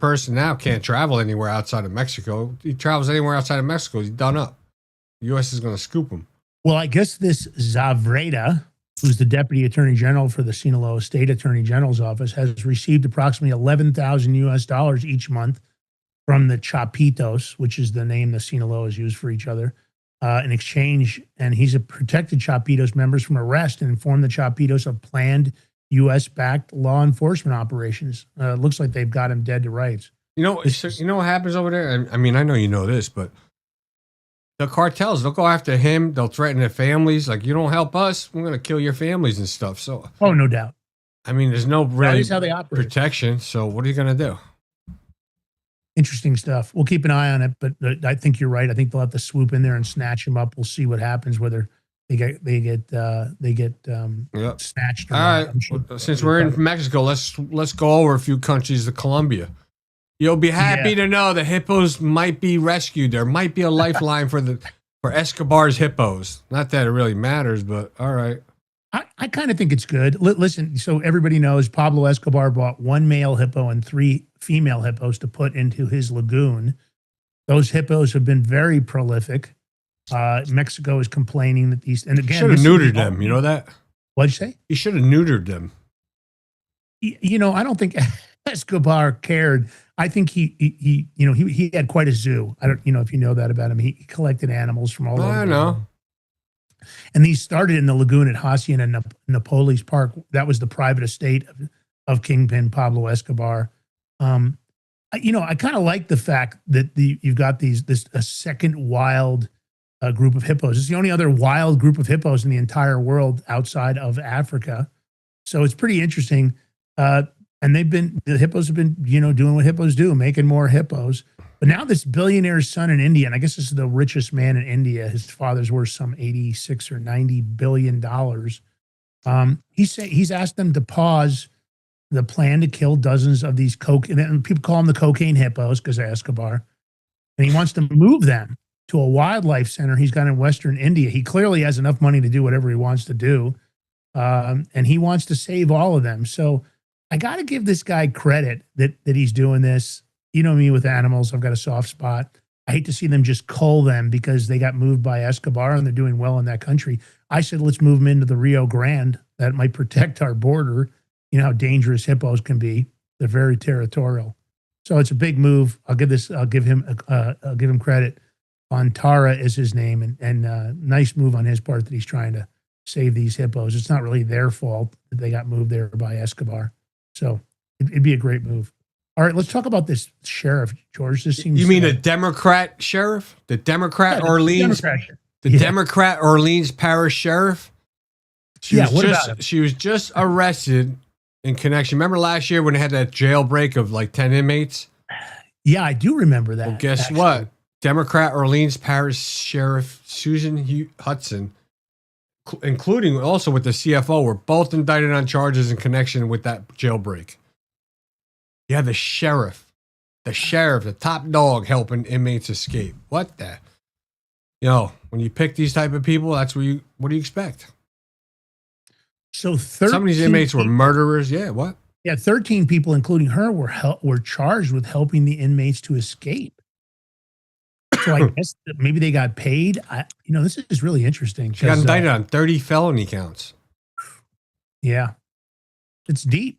person now can't travel anywhere outside of Mexico. He travels anywhere outside of Mexico, he's done up. The U.S. is going to scoop him. Well, I guess this Zavreda, who's the deputy attorney general for the Sinaloa State Attorney General's office, has received approximately $11,000 each month from the Chapitos, which is the name the Sinaloas use for each other, in exchange. And he's protected Chapitos members from arrest and informed the Chapitos of planned U.S.-backed law enforcement operations. Looks like they've got him dead to rights. You know what happens over there? I mean, I know you know this, but the cartels, they'll go after him. They'll threaten their families. Like, you don't help us, we're going to kill your families and stuff. So, oh, no doubt. I mean, there's no really That is how they operate. protection. So what are you going to do? Interesting stuff. We'll keep an eye on it, but I think you're right. I think they'll have to swoop in there and snatch him up. We'll see what happens, whether they get snatched or All not. right. I'm sure Since we're in Mexico, let's go over a few countries to Colombia. You'll be happy to know the hippos might be rescued. There might be a lifeline for Escobar's hippos. Not that it really matters, but all right. I kind of think it's good. Listen, so everybody knows Pablo Escobar bought one male hippo and 3 female hippos to put into his lagoon. Those hippos have been very prolific. Mexico is complaining that these, and again, should have neutered them. You know that? What'd you say? He should have neutered them. You know, I don't think Escobar cared. I think he had quite a zoo. I don't, if you know that about him. He collected animals from all over. I know. And these started in the lagoon at Hacienda and Napoles Park. That was the private estate of Kingpin Pablo Escobar. I kind of like the fact that you've got a second wild group of hippos. It's the only other wild group of hippos in the entire world outside of Africa. So it's pretty interesting. And the hippos have been, doing what hippos do, making more hippos. But now this billionaire's son in India, and I guess this is the richest man in India. His father's worth some 86 or 90 billion dollars. He's asked them to pause the plan to kill dozens of these and people call them the cocaine hippos because of Escobar. And he wants to move them to a wildlife center he's got in Western India. He clearly has enough money to do whatever he wants to do. And he wants to save all of them. So I got to give this guy credit that he's doing this. You know me with animals. I've got a soft spot. I hate to see them just cull them because they got moved by Escobar and they're doing well in that country. I said, let's move them into the Rio Grande. That might protect our border. You know how dangerous hippos can be. They're very territorial. So it's a big move. I'll give him credit. Antara is his name, and nice move on his part that he's trying to save these hippos. It's not really their fault that they got moved there by Escobar. So it'd be a great move. All right, let's talk about this sheriff, George. This seems. You mean a Democrat sheriff? The Democrat Orleans? Democrat Orleans Parish Sheriff? She was just arrested in connection. Remember last year when they had that jailbreak of like 10 inmates? Yeah, I do remember that. Well, guess what? Democrat Orleans Parish Sheriff Susan Hudson, including also with the CFO, were both indicted on charges in connection with that jailbreak. You have the sheriff, the top dog helping inmates escape. What the? When you pick these type of people, that's what do you expect? So some of these inmates were murderers. Yeah, what? Yeah, 13 people, including her, were charged with helping the inmates to escape. So I guess maybe they got paid. This is really interesting. She got indicted on 30 felony counts. Yeah, it's deep.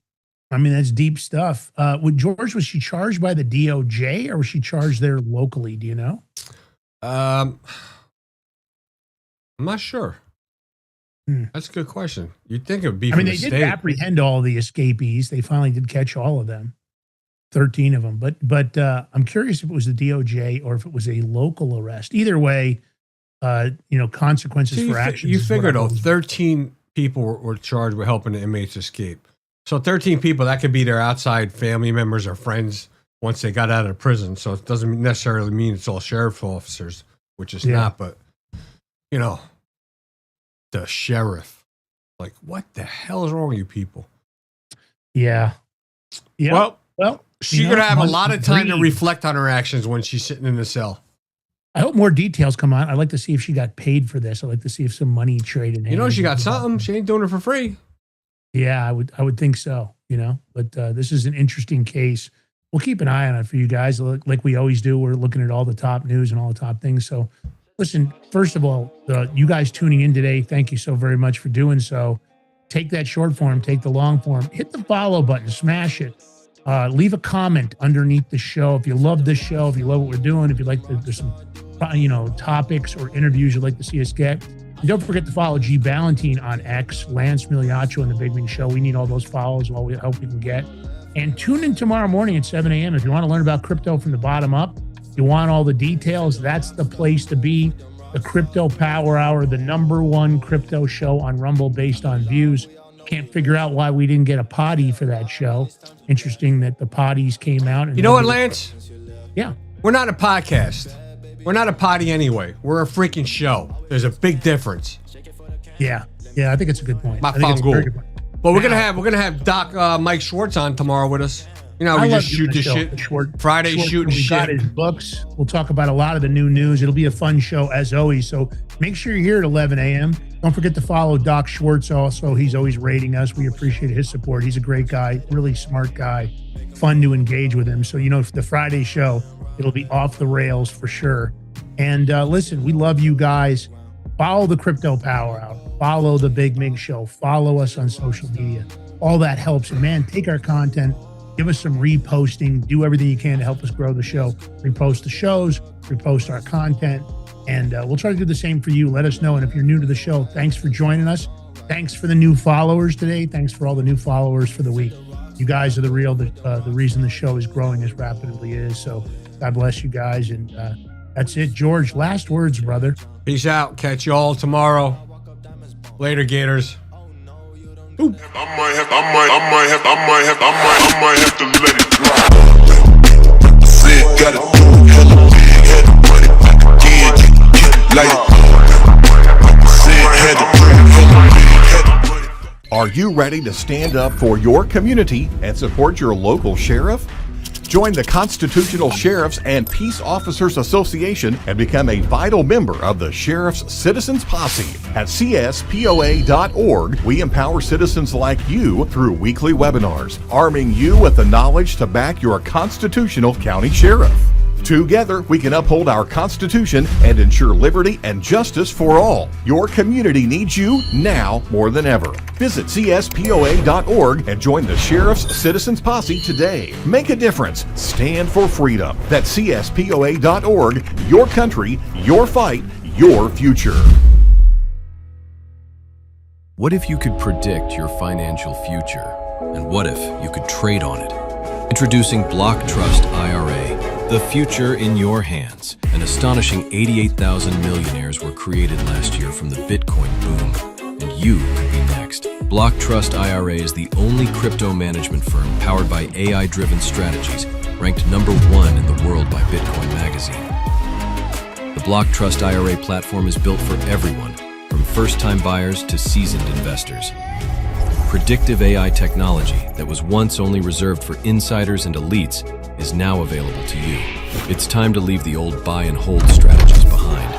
I mean, that's deep stuff. Was she charged by the DOJ or was she charged there locally? Do you know? I'm not sure. That's a good question. You'd think it would be from the state. They did apprehend all the escapees. They finally did catch all of them, 13 of them. But I'm curious if it was the DOJ or if it was a local arrest. Either way, consequences for actions. You figured, 13 people were charged with helping the inmates escape. So 13 people, that could be their outside family members or friends once they got out of prison. So it doesn't necessarily mean it's all sheriff officers, which is not. But, the sheriff. Like, what the hell is wrong with you people? Yeah. Well, she's going to have a lot of time to reflect on her actions when she's sitting in the cell. I hope more details come out. I'd like to see if she got paid for this. I'd like to see if some money traded. She got something. She ain't doing it for free. Yeah, I would think so, but this is an interesting case. We'll keep an eye on it for you guys. Like we always do. We're looking at all the top news and all the top things. So Listen, first of all, you guys tuning in today, thank you so very much for doing so. Take that short form, take the long form, hit the follow button, smash it. Leave a comment underneath the show. If you love this show, if you love what we're doing, if you like there's some, topics or interviews you'd like to see us get. And don't forget to follow G. Ballantine on X, Lance Miliaccio and The Big Ming Show. We need all those follows, all we hope we can get. And tune in tomorrow morning at 7 a.m. if you want to learn about crypto from the bottom up. You want all the details, that's the place to be. The Crypto Power Hour, the #1 crypto show on Rumble based on views. Can't figure out why we didn't get a potty for that show. Interesting that the potties came out. And you know what, Lance? Yeah. We're not a podcast. We're not a potty anyway. We're a freaking show. There's a big difference. Yeah. Yeah, I think it's a good point. But we're gonna have Doc Mike Schwartz on tomorrow with us. You know, we just shoot this shit. Friday shooting shit. We got his books. We'll talk about a lot of the new news. It'll be a fun show as always. So make sure you're here at 11 a.m. Don't forget to follow Doc Schwartz also. He's always rating us. We appreciate his support. He's a great guy, really smart guy. Fun to engage with him. So, for the Friday show, it'll be off the rails for sure. And listen, we love you guys. Follow the Crypto Power Hour. Follow the Big Mig Show. Follow us on social media. All that helps. And man, take our content. Give us some reposting. Do everything you can to help us grow the show. Repost the shows. Repost our content. And we'll try to do the same for you. Let us know. And if you're new to the show, thanks for joining us. Thanks for the new followers today. Thanks for all the new followers for the week. You guys are the reason the show is growing as rapidly as it is. So God bless you guys. And that's it. George, last words, brother. Peace out. Catch you all tomorrow. Later, Gators. I might have to let it drop. Said gotta do hella big, had the money back again, like said had to bring hella big, had the money. Are you ready to stand up for your community and support your local sheriff? Join the Constitutional Sheriffs and Peace Officers Association and become a vital member of the Sheriff's Citizens Posse. At CSPOA.org, we empower citizens like you through weekly webinars, arming you with the knowledge to back your constitutional county sheriff. Together, we can uphold our Constitution and ensure liberty and justice for all. Your community needs you now more than ever. Visit CSPOA.org and join the Sheriff's Citizens Posse today. Make a difference. Stand for freedom. That's CSPOA.org. Your country, your fight, your future. What if you could predict your financial future? And what if you could trade on it? Introducing Block Trust IRA. The future in your hands. An astonishing 88,000 millionaires were created last year from the Bitcoin boom, and you could be next. Block Trust IRA is the only crypto management firm powered by AI-driven strategies, ranked #1 in the world by Bitcoin Magazine. The Block Trust IRA platform is built for everyone, from first-time buyers to seasoned investors. Predictive AI technology that was once only reserved for insiders and elites is now available to you. It's time to leave the old buy and hold strategies behind.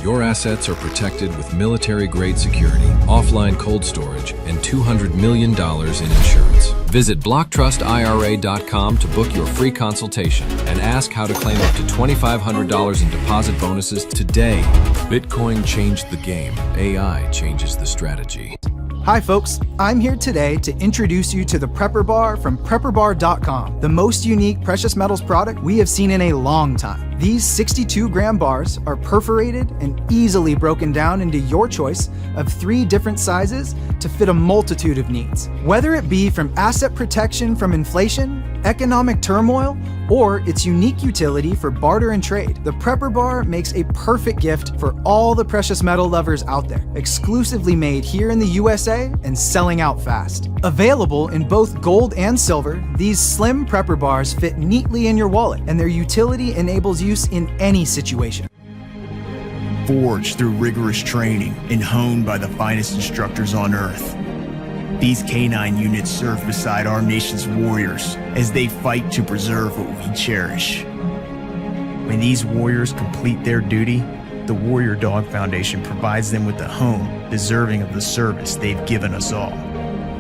Your assets are protected with military-grade security, offline cold storage, and $200 million in insurance. Visit BlockTrustIRA.com to book your free consultation and ask how to claim up to $2,500 in deposit bonuses today. Bitcoin changed the game. AI changes the strategy. Hi folks, I'm here today to introduce you to the Prepper Bar from PrepperBar.com, the most unique precious metals product we have seen in a long time. These 62-gram bars are perforated and easily broken down into your choice of 3 different sizes to fit a multitude of needs. Whether it be from asset protection from inflation, economic turmoil, or its unique utility for barter and trade, the Prepper Bar makes a perfect gift for all the precious metal lovers out there. Exclusively made here in the USA and selling out fast. Available in both gold and silver, these slim Prepper Bars fit neatly in your wallet, and their utility enables use in any situation. Forged through rigorous training and honed by the finest instructors on Earth, these K9 units serve beside our nation's warriors as they fight to preserve what we cherish. When these warriors complete their duty, the Warrior Dog Foundation provides them with a home deserving of the service they've given us all.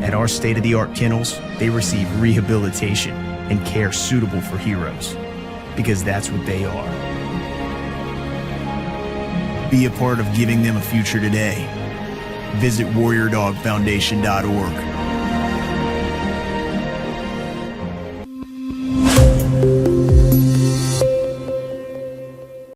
At our state-of-the-art kennels, they receive rehabilitation and care suitable for heroes, because that's what they are. Be a part of giving them a future today. Visit warriordogfoundation.org.